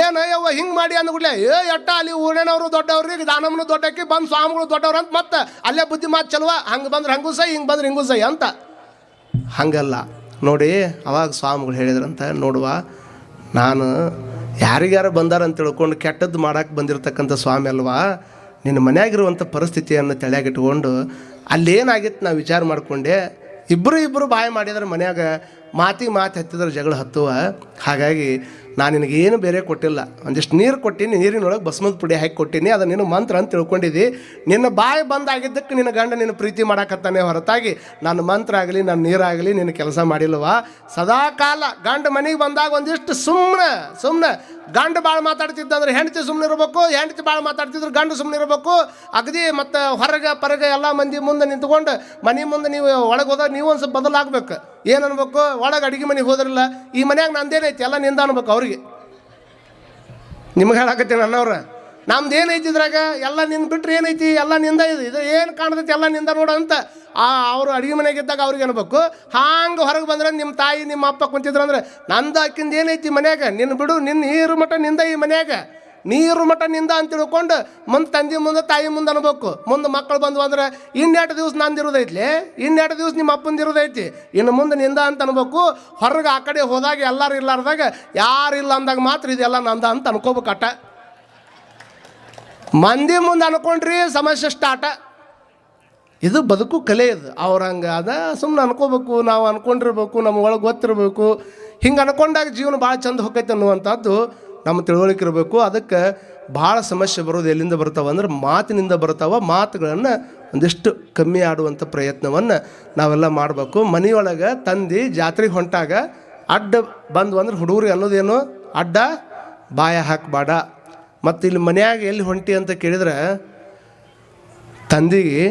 ಏನು ಯವ್ವ ಹಿಂಗೆ ಮಾಡಿ ಅಂದ್ಬಿಡ್ಲೆ ಎಟ್ಟ ಅಲ್ಲಿ ಊರಿನವರು ದೊಡ್ಡವ್ರಿಗೆ ದಾನಮ್ಮನು ದೊಡ್ಡಕ್ಕೆ ಬಂದು ಸ್ವಾಮಿಗಳು ದೊಡ್ಡವ್ರು ಅಂತ ಮತ್ತೆ ಅಲ್ಲೇ ಬುದ್ಧಿ ಮಾತು ಚಲುವ. ಹಂಗೆ ಬಂದ್ರೆ ಹಂಗೂ ಸೈ, ಹಿಂಗೆ ಬಂದ್ರೆ ಹಿಂಗೂ ಸೈ ಅಂತ. ಹಂಗಲ್ಲ ನೋಡಿ. ಅವಾಗ ಸ್ವಾಮಿಗಳು ಹೇಳಿದ್ರಂತ, ನೋಡುವ ನಾನು ಯಾರಿಗ್ಯಾರು ಬಂದಾರಂತ ತಿಳ್ಕೊಂಡು ಕೆಟ್ಟದ್ದು ಮಾಡೋಕ್ಕೆ ಬಂದಿರತಕ್ಕಂಥ ಸ್ವಾಮಿ ಅಲ್ವಾ, ನಿನ್ನ ಮನೆಯಾಗಿರುವಂಥ ಪರಿಸ್ಥಿತಿಯನ್ನು ತಲೆಯಾಗಿಟ್ಕೊಂಡು ಅಲ್ಲೇನಾಗಿತ್ತು ನಾವು ವಿಚಾರ ಮಾಡಿಕೊಂಡೆ. ಇಬ್ಬರು ಬಾಯಿ ಮಾಡಿದ್ರೆ ಮನ್ಯಾಗ ಮಾತಿಗೆ ಮಾತು ಹತ್ತಿದ್ರೆ ಜಗಳ ಹತ್ತುವ. ಹಾಗಾಗಿ ನಾನು ನಿನಗೇನು ಬೇರೆ ಕೊಟ್ಟಿಲ್ಲ, ಒಂದಿಷ್ಟು ನೀರು ಕೊಟ್ಟೀನಿ, ನೀರಿನೊಳಗೆ ಭಸ್ಮದ ಪುಡಿ ಹಾಕಿ ಕೊಟ್ಟೀನಿ, ಅದು ನಿನ್ನ ಮಂತ್ರ ಅಂತ ತಿಳ್ಕೊಂಡಿದ್ದಿ. ನಿನ್ನ ಬಾಯಿ ಬಂದಾಗಿದ್ದಕ್ಕೆ ನಿನ್ನ ಗಂಡ ನಿನ್ನ ಪ್ರೀತಿ ಮಾಡಾಕತ್ತಾನೆ ಹೊರತಾಗಿ ನನ್ನ ಮಂತ್ರ ಆಗಲಿ ನನ್ನ ನೀರಾಗಲಿ ನಿನ್ನ ಕೆಲಸ ಮಾಡಿಲ್ವಾ. ಸದಾ ಕಾಲ ಗಂಡ ಮನೆಗೆ ಬಂದಾಗ ಒಂದಿಷ್ಟು ಸುಮ್ಮನೆ ಗಂಡು ಭಾಳ ಮಾತಾಡ್ತಿದ್ದಂದ್ರೆ ಹೆಂಡತಿ ಸುಮ್ಮನೆ ಇರಬೇಕು, ಹೆಂಡತಿ ಭಾಳ ಮಾತಾಡ್ತಿದ್ರು ಗಂಡು ಸುಮ್ಮನೆ ಇರಬೇಕು. ಅಗದಿ ಮತ್ತು ಹೊರಗೆ ಪರಗೆ ಎಲ್ಲ ಮಂದಿ ಮುಂದೆ ನಿಂತ್ಕೊಂಡು ಮನೆ ಮುಂದೆ ನೀವು ಒಳಗೆ ಹೋದಾಗ ನೀವು ಒಂದು ಸ್ವಲ್ಪ ಬದಲಾಗಬೇಕು. ಏನು ಅನ್ಬೇಕು, ಒಳಗೆ ಅಡುಗೆ ಮನೆಗೆ ಹೋದ್ರಲ್ಲ ಈ ಮನ್ಯಾಗ ನಂದೇನೈತಿ ಎಲ್ಲ ನಿಂದ ಅನ್ಬೇಕು ಅವ್ರಿಗೆ. ನಿಮ್ಗೆ ಹೇಳಕತ್ತೀನಿ ನನ್ನವ್ರ, ನಮ್ದು ಏನೈತಿ ಇದ್ರಾಗ ಎಲ್ಲ ನಿಂದು ಬಿಟ್ರೆ ಏನೈತಿ, ಎಲ್ಲ ನಿಂದ ಇದು ಏನು ಕಾಣ್ತೈತಿ ಎಲ್ಲ ನಿಂದ ನೋಡು ಅಂತ ಅವರು ಅಡುಗೆ ಮನೆಯಾಗಿದ್ದಾಗ ಅವ್ರಿಗೆ ಅನ್ಬೇಕು. ಹಾಂಗೆ ಹೊರಗೆ ಬಂದ್ರೆ ನಿಮ್ಮ ತಾಯಿ ನಿಮ್ಮ ಅಪ್ಪ ಕುಂತಿದ್ರು ಅಂದ್ರೆ ನಂದು ಅಕ್ಕಿಂದ ಏನೈತಿ ಮನ್ಯಾಗ, ನಿನ್ನ ಬಿಡು, ನಿನ್ನ ನೀರು ಮಠ ನಿಂದ ಈ ಮನ್ಯಾಗ, ನೀರು ಮಠ ನಿಂದ ಅಂತ ತಿಳ್ಕೊಂಡು ಮುಂದೆ ತಂದೆ ಮುಂದೆ ತಾಯಿ ಮುಂದೆ ಅನ್ಬೇಕು. ಮುಂದೆ ಮಕ್ಕಳು ಬಂದು ಅಂದ್ರೆ 2 ದಿವಸ ನಂದಿರೋದೈತಿ, 2 ದಿವಸ ನಿಮ್ಮ ಅಪ್ಪಂದಿರೋದೈತಿ, ಇನ್ನು ಮುಂದೆ ನಿಂದ ಅಂತ ಅನ್ಬೇಕು. ಹೊರಗೆ ಆ ಕಡೆ ಹೋದಾಗ ಎಲ್ಲರೂ ಇಲ್ಲಾರ್ದಾಗ ಯಾರಿಲ್ಲ ಅಂದಾಗ ಮಾತ್ರ ಇದೆಲ್ಲ ನಂದ ಅಂತ ಅನ್ಕೋಬೇಕು. ಅಟ ಮಂದಿ ಮುಂದೆ ಅನ್ಕೊಂಡ್ರಿ ಸಮಸ್ಯೆ ಸ್ಟಾರ್ಟ. ಇದು ಬದುಕು ಕಲೆ. ಇದು ಅವ್ರು ಹಂಗೆ ಅದ ಸುಮ್ಮನೆ ಅನ್ಕೋಬೇಕು, ನಾವು ಅನ್ಕೊಂಡಿರ್ಬೇಕು, ನಮ್ಮ ಒಳಗೆ ಗೊತ್ತಿರಬೇಕು. ಹಿಂಗೆ ಅನ್ಕೊಂಡಾಗ ಜೀವನ ಭಾಳ ಚಂದ ಹೋಗೈತೆ ಅನ್ನುವಂಥದ್ದು ನಮ್ಮ ತಿಳುವಳಿಕೆ ಇರಬೇಕು. ಅದಕ್ಕೆ ಭಾಳ ಸಮಸ್ಯೆ ಬರೋದು ಎಲ್ಲಿಂದ ಬರ್ತಾವೆ ಅಂದ್ರೆ ಮಾತಿನಿಂದ ಬರ್ತಾವೆ. ಮಾತುಗಳನ್ನು ಒಂದಿಷ್ಟು ಕಮ್ಮಿ ಆಡುವಂಥ ಪ್ರಯತ್ನವನ್ನು ನಾವೆಲ್ಲ ಮಾಡಬೇಕು. ಮನೆಯೊಳಗೆ ತಂದು ಜಾತ್ರೆಗೆ ಹೊಂಟಾಗ ಅಡ್ಡ ಬಂದು ಅಂದ್ರೆ ಹುಡುಗರಿಗೆ ಅನ್ನೋದೇನು, ಅಡ್ಡ ಬಾಯ ಹಾಕಬೇಡ. ಮತ್ತು ಇಲ್ಲಿ ಮನ್ಯಾಗ ಎಲ್ಲಿ ಹೊಂಟಿ ಅಂತ ಕೇಳಿದ್ರೆ ತಂದೆಗೆ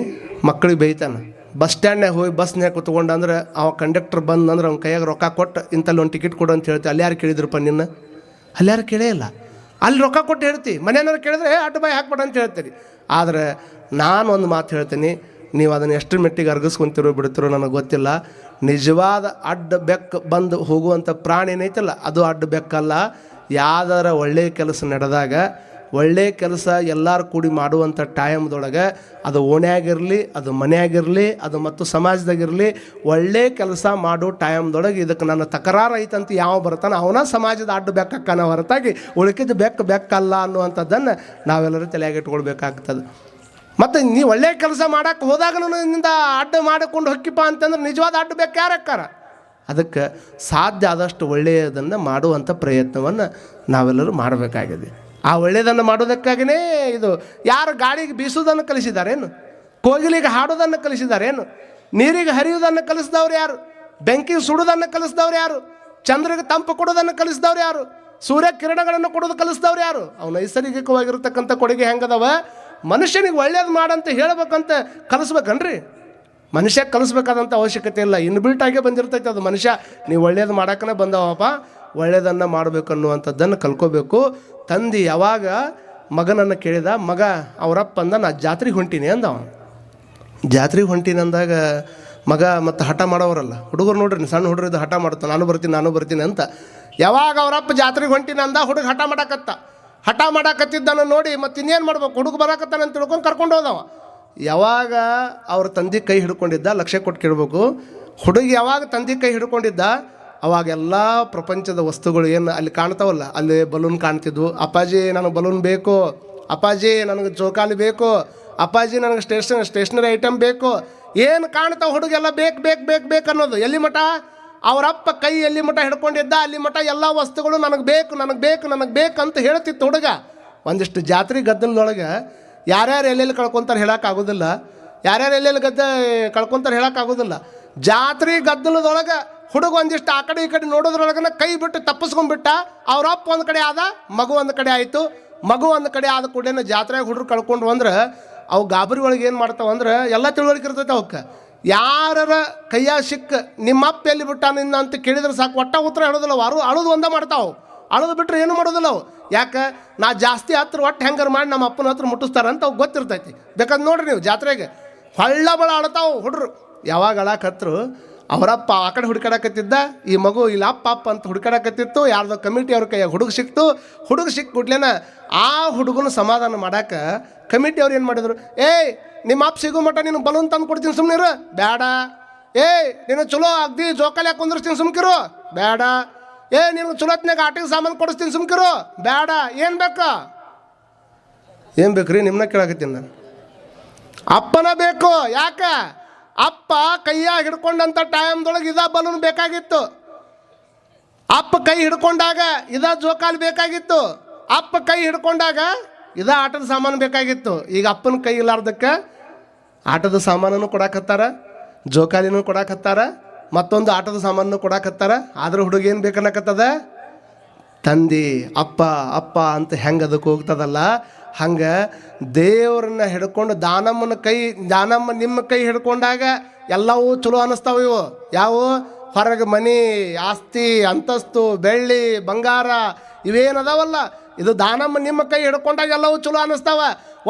ಮಕ್ಕಳಿಗೆ ಬೈತಾನೆ. ಬಸ್ ಸ್ಟ್ಯಾಂಡ್ನಾಗ ಹೋಗಿ ಬಸ್ನ್ಯಾಗ ಕುತ್ಕೊಂಡು ಅಂದ್ರೆ ಅವ ಕಂಡಕ್ಟರ್ ಬಂದಂದ್ರೆ ಅವ್ನ ಕೈಯಾಗ ರೊಕ್ಕ ಕೊಟ್ಟು ಇಂಥಲ್ಲಿ ಒಂದು ಟಿಕೆಟ್ ಕೊಡು ಅಂತ ಹೇಳ್ತೀವಿ. ಅಲ್ಲಿ ಯಾರು ಕೇಳಿದ್ರಪ್ಪ ನಿನ್ನ? ಅಲ್ಲಿ ಯಾರು ಕೇಳೇ ಇಲ್ಲ. ಅಲ್ಲಿ ರೊಕ್ಕ ಕೊಟ್ಟು ಹೇಳ್ತೀವಿ. ಮನೆಯವ್ರು ಕೇಳಿದ್ರೆ ಅಡ್ಡ ಬಾಯಿ ಹಾಕ್ಬೇಡ ಅಂತ ಹೇಳ್ತೀರಿ. ಆದರೆ ನಾನು ಒಂದು ಮಾತು ಹೇಳ್ತೀನಿ, ನೀವು ಅದನ್ನು ಎಷ್ಟರ ಮಟ್ಟಿಗೆ ಅರ್ಗಿಸ್ಕೊಂತಿರೋ ಬಿಡ್ತಿರೋ ನನಗೆ ಗೊತ್ತಿಲ್ಲ. ನಿಜವಾದ ಅಡ್ಡ ಬೆಕ್ಕು ಬಂದು ಹೋಗುವಂಥ ಪ್ರಾಣಿ ಏನೈತಲ್ಲ ಅದು ಅಡ್ಡ ಬೆಕ್ಕಲ್ಲ. ಯಾವ್ದಾರ ಒಳ್ಳೆಯ ಕೆಲಸ ನಡೆದಾಗ, ಒಳ್ಳೆಯ ಕೆಲಸ ಎಲ್ಲರೂ ಕೂಡಿ ಮಾಡುವಂಥ ಟೈಮ್ದೊಳಗೆ, ಅದು ಓಣ್ಯಾಗಿರಲಿ, ಅದು ಮನೆಯಾಗಿರಲಿ, ಅದು ಮತ್ತು ಸಮಾಜದಾಗಿರಲಿ, ಒಳ್ಳೆಯ ಕೆಲಸ ಮಾಡೋ ಟೈಮ್ದೊಳಗೆ ಇದಕ್ಕೆ ನನ್ನ ತಕರಾರು ಐತಂತ ಯಾವ ಬರ್ತಾನೆ ಅವನ ಸಮಾಜದ ಅಡ್ಡ ಬೆಕ್ಕಕ್ಕನ ಹೊರತಾಗಿ ಉಳಿಕಿದ್ದು ಬೆಕ್ಕಲ್ಲ ಅನ್ನುವಂಥದ್ದನ್ನು ನಾವೆಲ್ಲರೂ ತಲೆಯಾಗಿ ಇಟ್ಕೊಳ್ಬೇಕಾಗ್ತದೆ. ಮತ್ತು ನೀವು ಒಳ್ಳೆಯ ಕೆಲಸ ಮಾಡೋಕ್ಕೆ ಹೋದಾಗ ನಿನ್ನಿಂದ ಅಡ್ಡ ಮಾಡಿಕೊಂಡು ಹೊಕ್ಕಿಪ್ಪ ಅಂತಂದ್ರೆ ನಿಜವಾದ ಅಡ್ಡ ಬೆಕ್ಕ ಯಾರಕ್ಕಾರ? ಅದಕ್ಕೆ ಸಾಧ್ಯ ಆದಷ್ಟು ಒಳ್ಳೆಯದನ್ನು ಮಾಡುವಂಥ ಪ್ರಯತ್ನವನ್ನು ನಾವೆಲ್ಲರೂ ಮಾಡಬೇಕಾಗಿದೆ. ಆ ಒಳ್ಳೆಯದನ್ನು ಮಾಡೋದಕ್ಕಾಗಿಯೇ ಇದು ಯಾರು ಗಾಳಿಗೆ ಬೀಸೋದನ್ನು ಕಲಿಸಿದಾರೇನು, ಕೋಗಿಲಿಗೆ ಹಾಡೋದನ್ನು ಕಲಿಸಿದಾರೇನು, ನೀರಿಗೆ ಹರಿಯೋದನ್ನು ಕಲಿಸಿದವ್ರು ಯಾರು, ಬೆಂಕಿಗೆ ಸುಡೋದನ್ನು ಕಲಿಸಿದವ್ರು ಯಾರು, ಚಂದ್ರಿಗೆ ತಂಪು ಕೊಡೋದನ್ನು ಕಲಿಸಿದವ್ರು ಯಾರು, ಸೂರ್ಯ ಕಿರಣಗಳನ್ನು ಕೊಡೋದು ಕಲಿಸಿದವ್ರು ಯಾರು? ಅವು ನೈಸರ್ಗಿಕವಾಗಿರ್ತಕ್ಕಂಥ ಕೊಡುಗೆ ಹೆಂಗದವ? ಮನುಷ್ಯನಿಗೆ ಒಳ್ಳೇದು ಮಾಡಂತ ಹೇಳ್ಬೇಕಂತ ಕಲಿಸ್ಬೇಕನ್ರಿ? ಮನುಷ್ಯ ಕಲಿಸ್ಬೇಕಾದಂಥ ಅವಶ್ಯಕತೆ ಇಲ್ಲ, ಇನ್ಬಿಲ್ಟಾಗೇ ಬಂದಿರ್ತೈತೆ ಅದು. ಮನುಷ್ಯ ನೀವು ಒಳ್ಳೇದು ಮಾಡೋಕ್ಕನೇ ಬಂದವಪ್ಪ, ಒಳ್ಳೆಯದನ್ನು ಮಾಡಬೇಕು ಅನ್ನುವಂಥದ್ದನ್ನು ಕಲ್ಕೋಬೇಕು. ತಂದೆ ಯಾವಾಗ ಮಗನನ್ನು ಕೇಳಿದ, ಮಗ ಅವರಪ್ಪ ಅಂದ ನಾ ಜಾತ್ರೆಗೆ ಹೊಂಟೀನಿ ಅಂದವ. ಜಾತ್ರೆಗೆ ಹೊಂಟೀನಿ ಅಂದಾಗ ಮಗ ಮತ್ತು ಹಠ ಮಾಡೋರಲ್ಲ ಹುಡುಗರು, ನೋಡ್ರಿ ಸಣ್ಣ ಹುಡುಗರು ಹಠ ಮಾಡ್ತಾನೆ, ನಾನು ಬರ್ತೀನಿ ಅಂತ. ಯಾವಾಗ ಅವರಪ್ಪ ಜಾತ್ರೆಗೆ ಹೊಂಟೀನಿ ಅಂದ ಹುಡುಗ ಹಠ ಮಾಡಾಕತ್ತಿದ್ದನ್ನು ನೋಡಿ ಮತ್ತು ಇನ್ನೇನು ಮಾಡ್ಬೇಕು, ಹುಡುಗ ಬರಾಕತ್ತಾನೆ ಅಂತ ತಿಳ್ಕೊಂಡು ಕರ್ಕೊಂಡು ಹೋದವ. ಯಾವಾಗ ಅವ್ರ ತಂದೆ ಕೈ ಹಿಡ್ಕೊಂಡಿದ್ದ, ಲಕ್ಷ್ಯ ಕೊಟ್ಟು ಕೇಳಬೇಕು, ಹುಡುಗ ಯಾವಾಗ ತಂದೆ ಕೈ ಹಿಡ್ಕೊಂಡಿದ್ದ ಅವಾಗೆಲ್ಲ ಪ್ರಪಂಚದ ವಸ್ತುಗಳು ಏನು ಅಲ್ಲಿ ಕಾಣ್ತಾವಲ್ಲ, ಅಲ್ಲಿ ಬಲೂನ್ ಕಾಣ್ತಿದ್ವು. ಅಪ್ಪಾಜಿ ನನಗೆ ಬಲೂನ್ ಬೇಕು, ಅಪ್ಪಾಜಿ ನನಗೆ ಜೋಕಾಲಿ ಬೇಕು, ಅಪ್ಪಾಜಿ ನನಗೆ ಸ್ಟೇಷನರಿ ಐಟಮ್ ಬೇಕು, ಏನು ಕಾಣ್ತಾವೆ ಹುಡುಗೆಲ್ಲ ಬೇಕು ಅನ್ನೋದು. ಎಲ್ಲಿ ಮಠ ಅವರಪ್ಪ ಕೈ ಎಲ್ಲಿ ಮಠ ಹಿಡ್ಕೊಂಡಿದ್ದ ಅಲ್ಲಿ ಮಠ ಎಲ್ಲ ವಸ್ತುಗಳು ನನಗೆ ಬೇಕು ಅಂತ ಹೇಳ್ತಿತ್ತು ಹುಡುಗ. ಒಂದಿಷ್ಟು ಜಾತ್ರೆ ಗದ್ದಲದೊಳಗೆ ಯಾರ್ಯಾರು ಎಲ್ಲೆಲ್ಲಿ ಕಳ್ಕೊತಾರೆ ಹೇಳೋಕ್ಕಾಗೋದಿಲ್ಲ, ಯಾರ್ಯಾರು ಎಲ್ಲೆಲ್ಲಿ ಕಳ್ಕೊತಾರೆ ಹೇಳೋಕ್ಕಾಗೋದಿಲ್ಲ. ಜಾತ್ರೆ ಗದ್ದಲದೊಳಗೆ ಹುಡುಗ ಒಂದಿಷ್ಟು ಆ ಕಡೆ ಈ ಕಡೆ ನೋಡೋದ್ರೊಳಗನ ಕೈ ಬಿಟ್ಟು ತಪ್ಪಿಸ್ಕೊಂಡ್ಬಿಟ್ಟ. ಅವರಪ್ಪ ಒಂದು ಕಡೆ ಆದ, ಮಗು ಒಂದು ಕಡೆ ಆಯಿತು. ಮಗು ಒಂದು ಕಡೆ ಆದ ಕೂಡಲೇ ಜಾತ್ರೆಗೆ ಹುಡುಗರು ಕಳ್ಕೊಂಡು ಅಂದ್ರೆ ಅವು ಗಾಬರಿ ಒಳಗೆ ಏನು ಮಾಡ್ತಾವಂದ್ರೆ ಎಲ್ಲ ತಿಳುವಳಿಕೆ ಇರ್ತೈತೆ ಅವಕ್ಕೆ. ಯಾರ ಕೈಯಾಗ ಸಿಕ್ಕ ನಿಮ್ಮಪ್ಪ ಎಲ್ಲಿ ಬಿಟ್ಟ ನಿನ್ನ ಅಂತ ಕೇಳಿದ್ರೆ ಸಾಕು, ಒಟ್ಟ ಉತ್ತರ ಹೇಳೋದಿಲ್ಲ ಅವು. ಅಳೋದು ಒಂದೇ ಮಾಡ್ತಾವೆ, ಅಳೋದು ಬಿಟ್ಟರೆ ಏನು ಮಾಡೋದಿಲ್ಲ ಅವು. ಯಾಕೆ ನಾ ಜಾಸ್ತಿ ಹತ್ರ ಒಟ್ಟು ಹೆಂಗಾರು ಮಾಡಿ ನಮ್ಮ ಅಪ್ಪನ ಹತ್ರ ಮುಟ್ಟಿಸ್ತಾರಂತ ಅವು ಗೊತ್ತಿರ್ತೈತಿ. ಬೇಕಾದ್ರೆ ನೋಡ್ರಿ ನೀವು ಜಾತ್ರೆಗೆ ಹೊಳ್ಳ ಬಳ ಅಳ್ತಾವು ಹುಡ್ರು. ಯಾವಾಗ ಅಳಾಕತ್ರು ಅವರಪ್ಪ ಆ ಕಡೆ ಹುಡುಕಾಡಕತ್ತಿದ್ದ, ಈ ಮಗು ಇಲ್ಲಿ ಅಪ್ಪ ಅಂತ ಹುಡುಕಾಡಕತ್ತಿತ್ತು. ಯಾರ್ದೋ ಕಮಿಟಿ ಅವ್ರ ಕೈಯಾಗ ಹುಡುಗ ಸಿಕ್ಕ ಕೂಡ್ಲೇನ ಆ ಹುಡುಗನ ಸಮಾಧಾನ ಮಾಡೋಕೆ ಕಮಿಟಿ ಅವ್ರು ಏನು ಮಾಡಿದ್ರು, ನಿಮ್ಮ ಅಪ್ಪ ಸಿಗೋ ಮಟ್ಟ ನೀನು ಬಲೂನ್ ತಂದು ಕೊಡ್ತೀನಿ ಸುಮ್ಮನಿರು, ಬೇಡ. ನೀನು ಚಲೋ ಅಗ್ದಿ ಜೋಕಾಲಿ ಹಾಕಿ ಕುಂದಿರ್ಸ್ತೀನಿ ಸುಮ್ಕಿರು, ಬೇಡ. ನಿನಗೆ ಚಲೋತ್ನಾಗ ಆಟಿಗೆ ಸಾಮಾನು ಕೊಡಿಸ್ತೀನಿ ಸುಮ್ಕಿರು, ಬೇಡ. ಏನು ಬೇಕ್ರಿ ನಿಮ್ಮನ್ನ ಕೇಳಕತ್ತೀನಿ ನಾನು. ಅಪ್ಪನ ಬೇಕು. ಯಾಕೆ? ಅಪ್ಪ ಕೈಯಾಗ ಹಿಡ್ಕೊಂಡಂಥ ಟೈಮ್ದೊಳಗೆ ಇದ ಬಲೂನ್ ಬೇಕಾಗಿತ್ತು, ಅಪ್ಪ ಕೈ ಹಿಡ್ಕೊಂಡಾಗ ಇದ ಜೋಕಾಲಿ ಬೇಕಾಗಿತ್ತು, ಅಪ್ಪ ಕೈ ಹಿಡ್ಕೊಂಡಾಗ ಇದ ಆಟದ ಸಾಮಾನು ಬೇಕಾಗಿತ್ತು. ಈಗ ಅಪ್ಪನ ಕೈ ಇಲ್ಲಾರ್ದಕ್ಕೆ ಆಟದ ಸಾಮಾನನ್ನು ಕೊಡಾಕತ್ತಾರ, ಜೋಕಾಲಿನೂ ಕೊಡಾಕತ್ತಾರ, ಮತ್ತೊಂದು ಆಟದ ಸಾಮಾನು ಕೊಡಾಕತ್ತಾರ. ಆದ್ರೆ ಹುಡುಗ ಏನು ಬೇಕನ್ನಕತ್ತದ? ತಂದೆ ಅಪ್ಪ ಅಪ್ಪ ಅಂತ ಹೆಂಗೆ ಅದಕ್ಕೆ ಹೋಗ್ತದಲ್ಲ, ಹಂಗೆ ದೇವ್ರನ್ನ ಹಿಡ್ಕೊಂಡು ದಾನಮ್ಮ ನಿಮ್ಮ ಕೈ ಹಿಡ್ಕೊಂಡಾಗ ಎಲ್ಲವೂ ಚಲೋ ಅನ್ನಿಸ್ತಾವೆ. ಇವು ಯಾವ ಹೊರಗೆ ಮನೆ, ಆಸ್ತಿ, ಅಂತಸ್ತು, ಬೆಳ್ಳಿ, ಬಂಗಾರ ಇವೇನದಾವಲ್ಲ, ಇದು ದಾನಮ್ಮ ನಿಮ್ಮ ಕೈ ಹಿಡ್ಕೊಂಡಾಗ ಎಲ್ಲವೂ ಚಲೋ ಅನ್ನಿಸ್ತಾವ.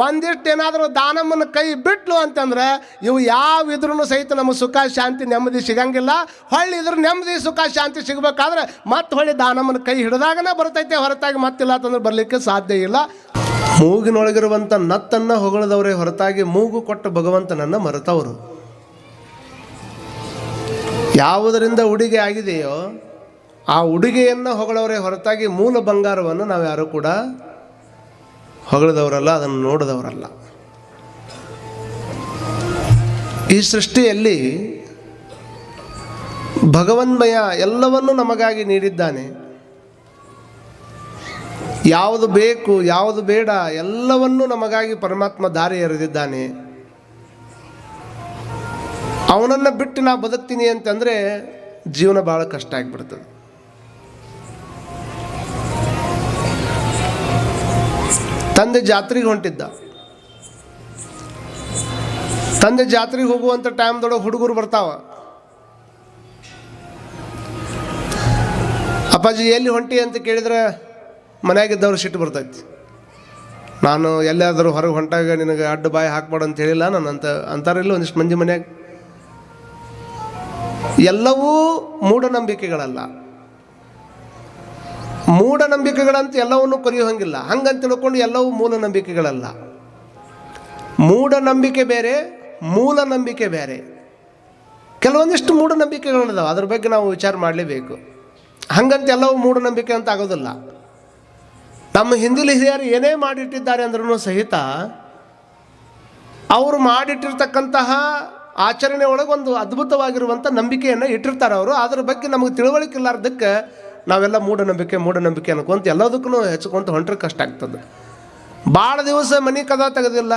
ಒಂದಿಷ್ಟು ಏನಾದರೂ ದಾನಮ್ಮನ ಕೈ ಬಿಟ್ಲು ಅಂತಂದ್ರೆ ಇವು ಯಾವ ಇದ್ರೂ ಸಹಿತ ನಮಗೆ ಸುಖ ಶಾಂತಿ ನೆಮ್ಮದಿ ಸಿಗಂಗಿಲ್ಲ. ಹೊಳ್ಳಿ ಇದ್ರ ನೆಮ್ಮದಿ ಸುಖ ಶಾಂತಿ ಸಿಗಬೇಕಾದ್ರೆ ಮತ್ತೆ ಹೊಳ್ಳಿ ದಾನಮ್ಮನ ಕೈ ಹಿಡಿದಾಗನೇ ಬರ್ತೈತೆ, ಹೊರತಾಗಿ ಮತ್ತಿಲ್ಲ ಅಂತಂದ್ರೆ ಬರಲಿಕ್ಕೆ ಸಾಧ್ಯ ಇಲ್ಲ. ಮೂಗಿನೊಳಗಿರುವಂಥ ನತ್ತನ್ನು ಹೊಗಳದವರೇ ಹೊರತಾಗಿ ಮೂಗು ಕೊಟ್ಟ ಭಗವಂತನನ್ನು ಮರೆತವರು. ಯಾವುದರಿಂದ ಉಡುಗೆ ಆಗಿದೆಯೋ ಆ ಉಡುಗೆಯನ್ನು ಹೊಗಳವರೇ ಹೊರತಾಗಿ ಮೂಲ ಬಂಗಾರವನ್ನು ನಾವು ಯಾರೂ ಕೂಡ ಹೊಗಳದವರಲ್ಲ, ಅದನ್ನು ನೋಡಿದವರಲ್ಲ. ಈ ಸೃಷ್ಟಿಯಲ್ಲಿ ಭಗವನ್ಮಯ ಎಲ್ಲವನ್ನೂ ನಮಗಾಗಿ ನೀಡಿದ್ದಾನೆ. ಯಾವುದು ಬೇಕು ಯಾವುದು ಬೇಡ ಎಲ್ಲವನ್ನೂ ನಮಗಾಗಿ ಪರಮಾತ್ಮ ದಾರಿ ಎರೆದಿದ್ದಾನೆ. ಅವನನ್ನು ಬಿಟ್ಟು ನಾ ಬದುಕ್ತೀನಿ ಅಂತಂದರೆ ಜೀವನ ಭಾಳ ಕಷ್ಟ ಆಗಿಬಿಡ್ತದೆ. ತಂದೆ ಜಾತ್ರೆಗೆ ಹೊಂಟಿದ್ದ. ತಂದೆ ಜಾತ್ರೆಗೆ ಹೋಗುವಂಥ ಟೈಮ್ದೊಳಗೆ ಹುಡುಗರು ಬರ್ತಾವ. ಅಪ್ಪಾಜಿ ಎಲ್ಲಿ ಹೊಂಟಿ ಅಂತ ಕೇಳಿದ್ರೆ ಮನೆಯಾಗಿದ್ದವ್ರು ಸಿಟ್ಟು ಬರ್ತೈತಿ. ನಾನು ಎಲ್ಲಾದರೂ ಹೊರಗೆ ಹೊಂಟಾಗ ನಿನಗೆ ಅಡ್ಡ ಬಾಯಿ ಹಾಕ್ಬೇಡ ಅಂತ ಹೇಳಿಲ್ಲ ನಾನು ಅಂತಾರಿಲ್ಲ ಒಂದಿಷ್ಟು ಮಂದಿ ಮನ್ಯಾಗ. ಎಲ್ಲವೂ ಮೂಢನಂಬಿಕೆಗಳಲ್ಲ. ಮೂಢನಂಬಿಕೆಗಳಂತ ಎಲ್ಲವನ್ನೂ ಕರೆಯುವಂಗಿಲ್ಲ. ಹಂಗಂತ ತಿಳ್ಕೊಂಡು ಎಲ್ಲವೂ ಮೂಢನಂಬಿಕೆಗಳಲ್ಲ. ಮೂಢನಂಬಿಕೆ ಬೇರೆ, ಮೂಲ ನಂಬಿಕೆ ಬೇರೆ. ಕೆಲವೊಂದಿಷ್ಟು ಮೂಢನಂಬಿಕೆಗಳಿದಾವೆ, ಅದ್ರ ಬಗ್ಗೆ ನಾವು ವಿಚಾರ ಮಾಡಲೇಬೇಕು. ಹಂಗಂತ ಎಲ್ಲವೂ ಮೂಢನಂಬಿಕೆ ಅಂತ ಆಗೋದಿಲ್ಲ. ನಮ್ಮ ಹಿಂದಿನ ಹಿರಿಯರು ಏನೇ ಮಾಡಿಟ್ಟಿದ್ದಾರೆ ಅಂದ್ರೂ ಸಹಿತ ಅವರು ಮಾಡಿಟ್ಟಿರ್ತಕ್ಕಂತಹ ಆಚರಣೆ ಒಳಗೆ ಒಂದು ಅದ್ಭುತವಾಗಿರುವಂಥ ನಂಬಿಕೆಯನ್ನು ಇಟ್ಟಿರ್ತಾರೆ ಅವರು. ಅದ್ರ ಬಗ್ಗೆ ನಮಗೆ ತಿಳುವಳಿಕೆ ಇಲ್ಲಾರ್ದಕ್ಕೆ ನಾವೆಲ್ಲ ಮೂಢನಂಬಿಕೆ ಅನ್ಕೊಂತ ಎಲ್ಲದಕ್ಕೂ ಹೆಚ್ಕೊಂತ ಹೊಂಟ್ರೆ ಕಷ್ಟ ಆಗ್ತದೆ. ಭಾಳ ದಿವಸ ಮನೆ ಕದ ತೆಗೆದಿಲ್ಲ,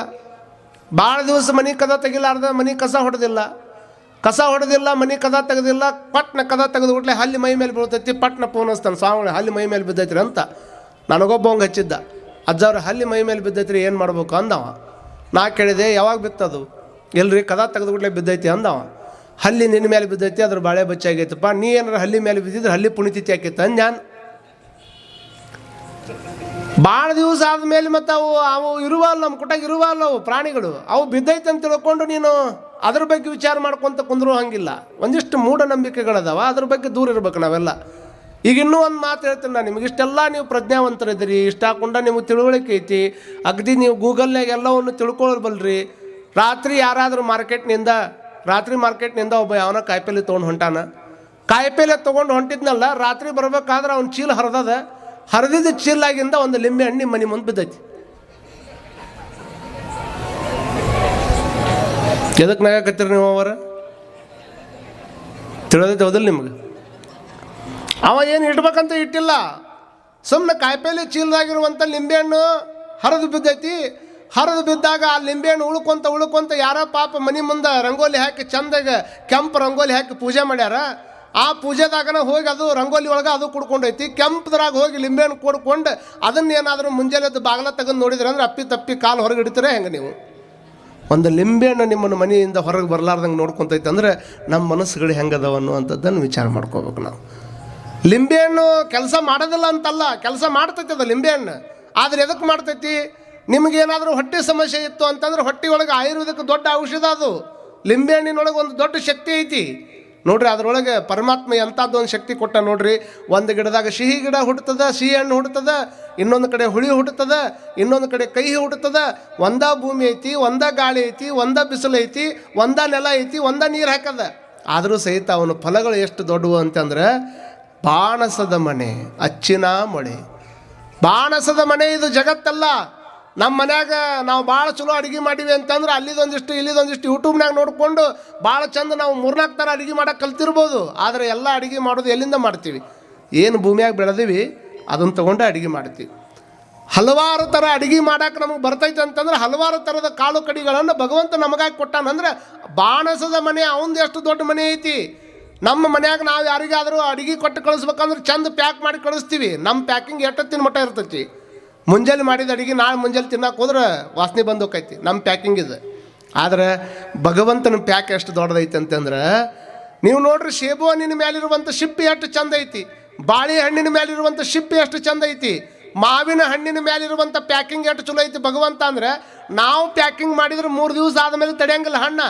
ಭಾಳ ದಿವಸ ಮನೆ ಕದ ತೆಗಿಲಾರ್ದ ಮನೆ ಕಸ ಹೊಡೆದಿಲ್ಲ, ಮನೆ ಕದ ತೆಗೆದಿಲ್ಲ, ಪಟ್ನ ಕದ ತೆಗೆದುಬಿಟ್ಲೆ ಹಲ್ಲಿ ಮೈ ಮೇಲೆ ಬೀಳ್ತೈತಿ. ಪಟ್ನ ಫೋನ್ ಹಚ್ತಾನೆ, ಸ್ವಾಮಿ ಹಲ್ಲಿ ಮೈ ಮೇಲೆ ಬಿದ್ದೈತ್ರಿ ಅಂತ. ನನಗೊಬ್ಬ ಹಂಗೆ ಹಚ್ಚಿದ್ದ, ಅಜ್ಜವ್ರ ಹಲ್ಲಿ ಮೈ ಮೇಲೆ ಬಿದ್ದೈತ್ರಿ ಏನು ಮಾಡ್ಬೇಕು ಅಂದವ. ನಾ ಕೇಳಿದೆ ಯಾವಾಗ ಬಿತ್ತದು? ಎಲ್ರಿ ಕದ ತೆಗೆದುಬಿಟ್ಲೆ ಬಿದ್ದೈತಿ ಅಂದವ. ಹಲ್ಲಿ ನಿನ್ನ ಮೇಲೆ ಬಿದ್ದೈತಿ, ಅದ್ರ ಬಾಳೆ ಬಚ್ಚಾಗೈತಪ್ಪ, ನೀ ಏನಾರ ಹಲ್ಲಿ ಮೇಲೆ ಬಿದ್ದಿದ್ರೆ ಹಲ್ಲಿ ಪುಣಿತಿತಿ ಆಕೈತೆ ಅಂದ್ ನಾನು. ಭಾಳ ದಿವಸ ಆದಮೇಲೆ ಮತ್ತು ಅವು ಇರುವಲ್ಲ, ನಮ್ಮ ಕುಟಾಗ ಇರುವಲ್ಲ ಅವು ಪ್ರಾಣಿಗಳು, ಅವು ಬಿದ್ದೈತೆ ಅಂತ ತಿಳ್ಕೊಂಡು ನೀನು ಅದ್ರ ಬಗ್ಗೆ ವಿಚಾರ ಮಾಡ್ಕೊತ ಕುಂದ್ರು ಹಂಗಿಲ್ಲ. ಒಂದಿಷ್ಟು ಮೂಢನಂಬಿಕೆಗಳದಾವ, ಅದ್ರ ಬಗ್ಗೆ ದೂರ ಇರ್ಬೇಕು ನಾವೆಲ್ಲ. ಈಗ ಇನ್ನೂ ಒಂದು ಮಾತು ಹೇಳ್ತೀನಿ ನಾನು ನಿಮಗೆ, ಇಷ್ಟೆಲ್ಲ ನೀವು ಪ್ರಜ್ಞಾವಂತರಿದ್ದೀರಿ, ಇಷ್ಟ ಹಾಕೊಂಡ ನಿಮಗೆ ತಿಳುವಳಿಕೆ ಐತಿ, ಅಗದಿ ನೀವು ಗೂಗಲ್ನಾಗ ಎಲ್ಲವನ್ನು ತಿಳ್ಕೊಳ್ಬಲ್ರಿ. ರಾತ್ರಿ ಯಾರಾದರೂ ಮಾರ್ಕೆಟ್ನಿಂದ ಒಬ್ಬ ಯಾವನ ಕಾಯಿಪಲ್ಲೆ ತೊಗೊಂಡು ಹೊಂಟಾನ. ಕಾಯಿಪಲ್ಲೆ ತೊಗೊಂಡು ಹೊಂಟಿದ್ನಲ್ಲ, ರಾತ್ರಿ ಬರ್ಬೇಕಾದ್ರೆ ಅವ್ನ ಚೀಲ ಹರಿದಿದ್ದ ಚೀಲಾಗಿಂದ ಒಂದು ಲಿಂಬೆ ಹಣ್ಣಿ ಮನೆ ಮುಂದೆ ಬಿದ್ದೈತಿ. ಎದಕ್ಕೆ ನಾಗಕತ್ತೀರಿ ನೀವು? ಅವರ ತಿಳಿದೈತೆ ಹೌದಿಲ್ಲ ನಿಮ್ಗೆ? ಅವ ಏನು ಇಡ್ಬೇಕಂತ ಇಟ್ಟಿಲ್ಲ, ಸುಮ್ಮನೆ ಕಾಯಿಪಲ್ಲೆ ಚೀಲದಾಗಿರುವಂಥ ಲಿಂಬೆಹಣ್ಣು ಹರಿದು ಬಿದ್ದೈತಿ. ಹರಿದು ಬಿದ್ದಾಗ ಆ ಲಿಂಬೆಹಣ್ಣು ಉಳ್ಕೊಂತ ಯಾರ ಪಾಪ ಮನೆ ಮುಂದೆ ರಂಗೋಲಿ ಹಾಕಿ ಚಂದಾಗ ಕೆಂಪು ರಂಗೋಲಿ ಹಾಕಿ ಪೂಜೆ ಮಾಡ್ಯಾರ. ಆ ಪೂಜೆದಾಗನ ಹೋಗಿ ಅದು ರಂಗೋಲಿ ಒಳಗೆ ಅದು ಕುಡ್ಕೊಂಡೈತಿ. ಕೆಂಪದ್ರಾಗ ಹೋಗಿ ಲಿಂಬೆಹಣ್ಣು ಕೊಡ್ಕೊಂಡು ಅದನ್ನೇನಾದರೂ ಮುಂಜಾನೆ ಬಾಗಿಲ ತೆಗೆದು ನೋಡಿದ್ರೆ ಅಂದ್ರೆ ಅಪ್ಪಿ ತಪ್ಪಿ ಕಾಲು ಹೊರಗೆ ಇಡ್ತೀರ ಹೆಂಗೆ ನೀವು? ಒಂದು ಲಿಂಬೆಹಣ್ಣು ನಿಮ್ಮನ್ನು ಮನೆಯಿಂದ ಹೊರಗೆ ಬರಲಾರ್ದಂಗೆ ನೋಡ್ಕೊತೈತೆ ಅಂದರೆ ನಮ್ಮ ಮನಸ್ಸುಗಳು ಹೆಂಗದವ ಅನ್ನುವಂಥದ್ದನ್ನು ವಿಚಾರ ಮಾಡ್ಕೋಬೇಕು ನಾವು. ಲಿಂಬೆಹಣ್ಣು ಕೆಲಸ ಮಾಡೋದಿಲ್ಲ ಅಂತಲ್ಲ, ಕೆಲಸ ಮಾಡ್ತೈತಿ ಅದು ಲಿಂಬೆಹಣ್ಣು. ಆದರೆ ಎದಕ್ಕೆ ಮಾಡ್ತೈತಿ? ನಿಮಗೇನಾದರೂ ಹೊಟ್ಟೆ ಸಮಸ್ಯೆ ಇತ್ತು ಅಂತಂದ್ರೆ ಹೊಟ್ಟೆ ಒಳಗೆ ಆಯುರ್ವೇದಕ್ಕೆ ದೊಡ್ಡ ಔಷಧ ಅದು. ಲಿಂಬೆಹಣ್ಣಿನೊಳಗೆ ಒಂದು ದೊಡ್ಡ ಶಕ್ತಿ ಐತಿ ನೋಡ್ರಿ. ಅದರೊಳಗೆ ಪರಮಾತ್ಮ ಎಂಥದ್ದು ಒಂದು ಶಕ್ತಿ ಕೊಟ್ಟ ನೋಡ್ರಿ. ಒಂದು ಗಿಡದಾಗ ಸಿಹಿ ಗಿಡ ಹುಟ್ಟುತ್ತದೆ, ಸಿಹಿ ಹಣ್ಣು ಹುಟ್ಟುತ್ತದೆ, ಇನ್ನೊಂದು ಕಡೆ ಹುಳಿ ಹುಟ್ಟುತ್ತದೆ, ಇನ್ನೊಂದು ಕಡೆ ಕಹಿ ಹುಟ್ಟುತ್ತದೆ. ಒಂದ ಭೂಮಿ ಐತಿ, ಒಂದ ಗಾಳಿ ಐತಿ, ಒಂದ ಬಿಸಿಲು ಐತಿ, ಒಂದ ನೆಲ ಐತಿ, ಒಂದ ನೀರು ಹಾಕದ. ಆದರೂ ಸಹಿತ ಅವನ ಫಲಗಳು ಎಷ್ಟು ದೊಡ್ಡವು ಅಂತಂದ್ರೆ ಬಾಣಸದ ಮನೆ, ಅಚ್ಚಿನ ಮೊಳೆ. ಬಾಣಸದ ಮನೆ ಇದು ಜಗತ್ತಲ್ಲ. ನಮ್ಮ ಮನ್ಯಾಗ ನಾವು ಭಾಳ ಚಲೋ ಅಡುಗೆ ಮಾಡೀವಿ ಅಂತಂದ್ರೆ ಅಲ್ಲಿದೊಂದಿಷ್ಟು ಇಲ್ಲಿದೊಂದಿಷ್ಟು ಯೂಟ್ಯೂಬ್ನಾಗ ನೋಡಿಕೊಂಡು ಭಾಳ ಚಂದ ನಾವು 3-4 ಥರ ಅಡುಗೆ ಮಾಡೋಕೆ ಕಲ್ತಿರ್ಬೋದು. ಆದರೆ ಎಲ್ಲ ಅಡುಗೆ ಮಾಡೋದು ಎಲ್ಲಿಂದ ಮಾಡ್ತೀವಿ? ಏನು ಭೂಮಿಯಾಗ ಬೆಳೆದೀವಿ ಅದನ್ನು ತೊಗೊಂಡು ಅಡುಗೆ ಮಾಡ್ತೀವಿ. ಹಲವಾರು ಥರ ಅಡುಗೆ ಮಾಡೋಕೆ ನಮಗೆ ಬರ್ತೈತೆ ಅಂತಂದ್ರೆ ಹಲವಾರು ಥರದ ಕಾಳು ಕಡಿಗಳನ್ನು ಭಗವಂತ ನಮಗಾಗಿ ಕೊಟ್ಟಾನಂದ್ರೆ ಬಾಣಸದ ಮನೆ ಅವಂದು ಎಷ್ಟು ದೊಡ್ಡ ಮನೆ ಐತಿ. ನಮ್ಮ ಮನ್ಯಾಗ ನಾವು ಯಾರಿಗಾದರೂ ಅಡುಗೆ ಕೊಟ್ಟು ಕಳಿಸ್ಬೇಕಂದ್ರೆ ಚಂದ ಪ್ಯಾಕ್ ಮಾಡಿ ಕಳಿಸ್ತೀವಿ. ನಮ್ಮ ಪ್ಯಾಕಿಂಗ್ ಎಷ್ಟೊತ್ತಿನ ಮಟ್ಟ ಇರ್ತೈತಿ. ಮುಂಜಾನೆ ಮಾಡಿದ ಅಡುಗೆ ನಾಳೆ ಮುಂಜಾನೆ ತಿನ್ನಕ್ಕೆ ಹೋದ್ರೆ ವಾಸನೆ ಬಂದು ಹೋಕೈತಿ. ನಮ್ಮ ಪ್ಯಾಕಿಂಗ್ ಇದೆ. ಆದರೆ ಭಗವಂತನ ಪ್ಯಾಕ್ ಎಷ್ಟು ದೊಡ್ಡದೈತಿ ಅಂತಂದ್ರೆ, ನೀವು ನೋಡ್ರಿ, ಸೇಬು ಹಣ್ಣಿನ ಮೇಲಿರುವಂಥ ಶಿಪ್ಪಿ ಎಷ್ಟು ಚಂದ ಐತಿ, ಬಾಳೆ ಹಣ್ಣಿನ ಮೇಲಿರುವಂಥ ಶಿಪ್ಪಿ ಎಷ್ಟು ಚಂದ ಐತಿ, ಮಾವಿನ ಹಣ್ಣಿನ ಮೇಲಿರುವಂಥ ಪ್ಯಾಕಿಂಗ್ ಎಷ್ಟು ಚಲೋ ಐತಿ ಭಗವಂತ. ಅಂದರೆ ನಾವು ಪ್ಯಾಕಿಂಗ್ ಮಾಡಿದ್ರೆ 3 ದಿವಸ ಆದಮೇಲೆ ತಡೆಯಂಗಿಲ್ಲ ಹಣ್ಣು.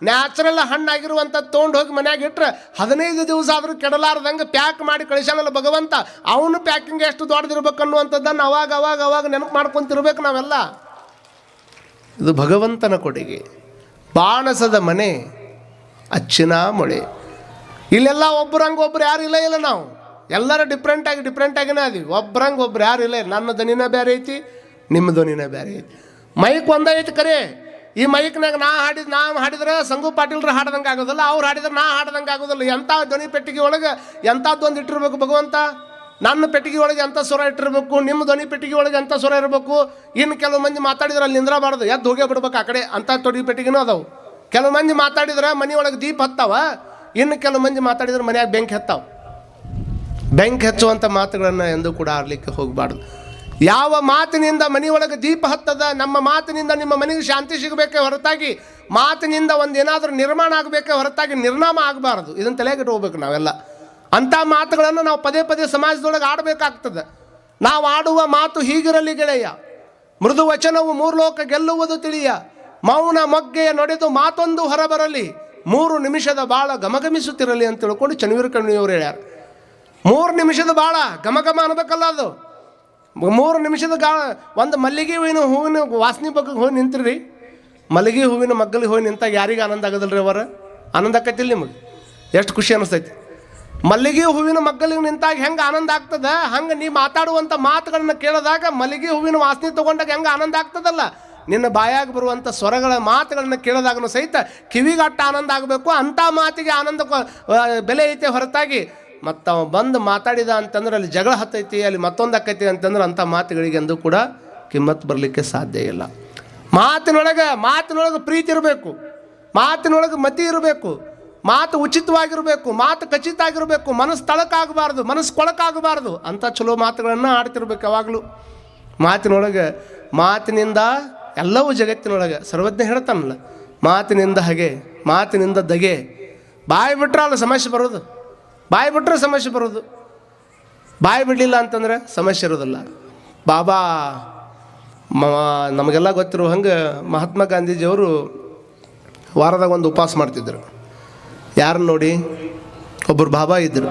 ನ್ಯಾಚುರಲ್ ಹಣ್ಣಾಗಿರುವಂಥ ತೊಗೊಂಡು ಹೋಗಿ ಮನ್ಯಾಗ ಇಟ್ಟರೆ 15 ದಿವಸ ಆದರೂ ಕೆಡಲಾರ್ದಂಗೆ ಪ್ಯಾಕ್ ಮಾಡಿ ಕಳಿಸ್ಯಾನಲ್ಲ ಭಗವಂತ. ಅವನು ಪ್ಯಾಕಿಂಗ್ ಎಷ್ಟು ದೊಡ್ಡದಿರ್ಬೇಕು ಅನ್ನುವಂಥದ್ದನ್ನು ಅವಾಗ ನೆನಪು ಮಾಡ್ಕೊತಿರ್ಬೇಕು ನಾವೆಲ್ಲ. ಇದು ಭಗವಂತನ ಕೊಡುಗೆ. ಬಾಣಸದ ಮನೆ ಅಚ್ಚಿನ ಮೊಳೆ. ಇಲ್ಲೆಲ್ಲ ಒಬ್ಬರಂಗೆ ಒಬ್ರು ಯಾರು ಇಲ್ಲ ನಾವು ಎಲ್ಲರೂ ಡಿಫ್ರೆಂಟಾಗಿನೇ ಅದೀವಿ. ಒಬ್ಬರಂಗೆ ಒಬ್ರು ಯಾರು ಇಲ್ಲ. ನನ್ನ ಧ್ವನಿನ ಬೇರೆ ಐತಿ, ನಿಮ್ಮ ಧ್ವನಿನ ಬೇರೆ ಐತಿ. ಮೈಕ್ ಒಂದೇ ಐತಿ ಕರೆ. ಈ ಮೈಕ್ನಾಗ ನಾವು ಹಾಡಿದ್ರೆ ಸಂಗು ಪಾಟೀಲ್ರು ಹಾಡ್ದಂಗೆ ಆಗೋದಿಲ್ಲ, ಅವ್ರು ಹಾಡಿದ್ರೆ ನಾ ಹಾಡ್ದಂಗೆ ಆಗೋದಿಲ್ಲ. ಎಂಥ ಧ್ವನಿ ಪೆಟ್ಟಿಗೆ ಒಳಗೆ ಎಂಥದ್ದೊಂದು ಇಟ್ಟಿರ್ಬೇಕು ಭಗವಂತ. ನನ್ನ ಪೆಟ್ಟಿಗೆ ಒಳಗೆ ಎಂಥ ಸ್ವರ ಇಟ್ಟಿರ್ಬೇಕು, ನಿಮ್ಮ ಧ್ವನಿ ಪೆಟ್ಟಿಗೆ ಒಳಗೆ ಎಂಥ ಸ್ವರ ಇರಬೇಕು. ಇನ್ನು ಕೆಲವು ಮಂದಿ ಮಾತಾಡಿದ್ರೆ ಅಲ್ಲಿ ನಿಂದ್ರಬಾರ್ದು, ಎದ್ದು ಹೋಗೇ ಬಿಡ್ಬೇಕು ಆ ಕಡೆ. ಅಂಥ ಧ್ವನಿ ಪೆಟ್ಟಿಗೆನೂ ಅದಾವು. ಕೆಲವು ಮಂದಿ ಮಾತಾಡಿದ್ರೆ ಮನೆ ಒಳಗೆ ದೀಪ ಹತ್ತಾವ, ಇನ್ನು ಕೆಲವು ಮಂದಿ ಮಾತಾಡಿದ್ರೆ ಮನ್ಯಾಗ ಬೆಂಕಿ ಹತ್ತಾವ. ಬೆಂಕಿ ಹಚ್ಚುವಂಥ ಮಾತುಗಳನ್ನು ಎಂದೂ ಕೂಡ ಆಡಲಿಕ್ಕೆ ಹೋಗಬಾರ್ದು. ಯಾವ ಮಾತಿನಿಂದ ಮನೆಯೊಳಗೆ ದೀಪ ಹತ್ತದ, ನಮ್ಮ ಮಾತಿನಿಂದ ನಿಮ್ಮ ಮನೆಗೆ ಶಾಂತಿ ಸಿಗಬೇಕೇ ಹೊರತಾಗಿ, ಮಾತಿನಿಂದ ಒಂದೇನಾದರೂ ನಿರ್ಮಾಣ ಆಗಬೇಕೇ ಹೊರತಾಗಿ ನಿರ್ನಾಮ ಆಗಬಾರ್ದು. ಇದನ್ನು ತಲೆಗಿಟ್ಟು ಹೋಗ್ಬೇಕು ನಾವೆಲ್ಲ. ಅಂಥ ಮಾತುಗಳನ್ನು ನಾವು ಪದೇ ಸಮಾಜದೊಳಗೆ ಆಡಬೇಕಾಗ್ತದೆ. ನಾವು ಆಡುವ ಮಾತು ಹೀಗಿರಲಿ ಗೆಳೆಯ, ಮೃದು ವಚನವು 3 ಲೋಕ ಗೆಲ್ಲುವುದು ತಿಳಿಯ, ಮೌನ ಮೊಗ್ಗೆಯ ನಡೆದು ಮಾತೊಂದು ಹೊರಬರಲಿ, 3 ನಿಮಿಷದ ಬಾಳ ಗಮಗಮಿಸುತ್ತಿರಲಿ ಅಂತ ತಿಳ್ಕೊಂಡು ಚನ್ನವೀರ ಕಣ್ಣಿಯವರು ಹೇಳ್ಯಾರ. 3 ನಿಮಿಷದ ಬಾಳ ಘಮಘಮ ಅನ್ನಬೇಕಲ್ಲ ಅದು. 3 ನಿಮಿಷದ ಒಂದು ಮಲ್ಲಿಗೆ ಹೂವಿನ ವಾಸನೆ ಬಗ್ಗೆ ಹೋಗಿ ನಿಂತಿರ್ರಿ. ಮಲ್ಲಿಗೆ ಹೂವಿನ ಮಗ್ಗಲಿಗೆ ಹೋಗಿ ನಿಂತಾಗ ಯಾರಿಗೆ ಆನಂದ ಆಗೋದಿಲ್ಲ ರೀ? ಅವರ ಆನಂದ ಆಕೈತಿಲ್ಲ ನಿಮಗೆ? ಎಷ್ಟು ಖುಷಿ ಅನ್ನಿಸ್ತೈತಿ. ಮಲ್ಲಿಗೆ ಹೂವಿನ ಮಗ್ಗಲಿಗೆ ನಿಂತಾಗ ಹೆಂಗೆ ಆನಂದ ಆಗ್ತದೆ, ಹಂಗೆ ನೀ ಮಾತಾಡುವಂಥ ಮಾತುಗಳನ್ನ ಕೇಳಿದಾಗ ಮಲ್ಲಿಗೆ ಹೂವಿನ ವಾಸನೆ ತೊಗೊಂಡಾಗ ಹೆಂಗೆ ಆನಂದ ಆಗ್ತದಲ್ಲ, ನಿನ್ನ ಬಾಯಾಗ ಬರುವಂಥ ಸ್ವರಗಳ ಮಾತುಗಳನ್ನ ಕೇಳಿದಾಗಲೂ ಸಹಿತ ಕಿವಿಗಟ್ಟ ಆನಂದ ಆಗಬೇಕು. ಅಂಥ ಮಾತಿಗೆ ಆನಂದ ಬೆಲೆ ಐತೆ ಹೊರತಾಗಿ ಮತ್ತು ಅವ ಬಂದು ಮಾತಾಡಿದ ಅಂತಂದ್ರೆ ಅಲ್ಲಿ ಜಗಳ ಹತ್ತೈತಿ, ಅಲ್ಲಿ ಮತ್ತೊಂದು ಆಕೈತಿ ಅಂತಂದ್ರೆ ಅಂಥ ಮಾತುಗಳಿಗೆ ಎಂದೂ ಕೂಡ ಕಿಮ್ಮತ್ತು ಬರಲಿಕ್ಕೆ ಸಾಧ್ಯ ಇಲ್ಲ. ಮಾತಿನೊಳಗೆ ಪ್ರೀತಿ ಇರಬೇಕು, ಮಾತಿನೊಳಗೆ ಮತಿ ಇರಬೇಕು, ಮಾತು ಉಚಿತವಾಗಿರಬೇಕು, ಮಾತು ಖಚಿತ ಆಗಿರಬೇಕು, ಮನಸ್ಸು ತಳಕಾಗಬಾರ್ದು, ಮನಸ್ಸು ಕೊಳಕಾಗಬಾರ್ದು. ಅಂಥ ಚಲೋ ಮಾತುಗಳನ್ನು ಆಡ್ತಿರ್ಬೇಕು ಯಾವಾಗಲೂ. ಮಾತಿನಿಂದ ಎಲ್ಲವೂ ಜಗತ್ತಿನೊಳಗೆ ಸರ್ವಜ್ಞ ಹೇಳ್ತಾನಲ್ಲ, ಮಾತಿನಿಂದ ಹಗೆ, ಮಾತಿನಿಂದ ದಗೆ. ಬಾಯಿ ಬಿಟ್ರೆ ಅಲ್ಲ ಸಮಸ್ಯೆ ಬರೋದು, ಬಾಯಿ ಬಿಟ್ಟರೆ ಸಮಸ್ಯೆ ಬರೋದು, ಬಾಯಿ ಬಿಡಲಿಲ್ಲ ಅಂತಂದ್ರೆ ಸಮಸ್ಯೆ ಇರೋದಿಲ್ಲ. ಬಾಬಾ ನಮಗೆಲ್ಲ ಗೊತ್ತಿರೋ ಹಂಗೆ ಮಹಾತ್ಮ ಗಾಂಧೀಜಿಯವರು ವಾರದಾಗ ಒಂದು ಉಪವಾಸ ಮಾಡ್ತಿದ್ದರು. ಯಾರನ್ನ ನೋಡಿ? ಒಬ್ಬರು ಬಾಬಾ ಇದ್ದರು.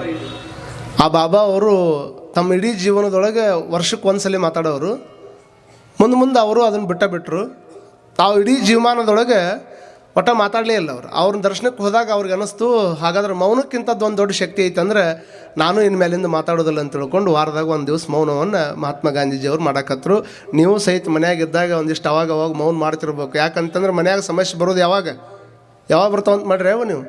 ಆ ಬಾಬಾ ಅವರು ತಮ್ಮ ಇಡೀ ಜೀವನದೊಳಗೆ ವರ್ಷಕ್ಕೆ ಒಂದ್ಸಲ ಮಾತಾಡೋರು. ಮುಂದೆ ಅವರು ಅದನ್ನು ಬಿಟ್ಟರು. ತಾವು ಇಡೀ ಜೀವಮಾನದೊಳಗೆ ಒಟ್ಟ ಮಾತಾಡಲೇ ಇಲ್ಲ ಅವರು. ಅವ್ರನ್ನ ದರ್ಶನಕ್ಕೆ ಹೋದಾಗ ಅವ್ರಿಗೆ ಅನ್ನಿಸ್ತು, ಹಾಗಾದ್ರೆ ಮೌನಕ್ಕಿಂತದ್ದು ಒಂದು ದೊಡ್ಡ ಶಕ್ತಿ ಐತಂದ್ರೆ ನಾನು ಇನ್ಮೇಲಿಂದ ಮಾತಾಡೋದಿಲ್ಲ ಅಂತ ತಿಳ್ಕೊಂಡು ವಾರದಾಗ ಒಂದು ದಿವಸ ಮೌನವನ್ನು ಮಹಾತ್ಮ ಗಾಂಧೀಜಿಯವ್ರು ಮಾಡಕತ್ತರು. ನೀವು ಸಹಿತ ಮನ್ಯಾಗಿದ್ದಾಗ ಒಂದಿಷ್ಟು ಅವಾಗ ಮೌನ ಮಾಡ್ತಿರ್ಬೇಕು. ಯಾಕಂತಂದ್ರೆ ಮನ್ಯಾಗ ಸಮಸ್ಯೆ ಬರೋದು ಯಾವಾಗ ಬರ್ತಾವಂತ ಮಾಡ್ರಿ ನೀವು.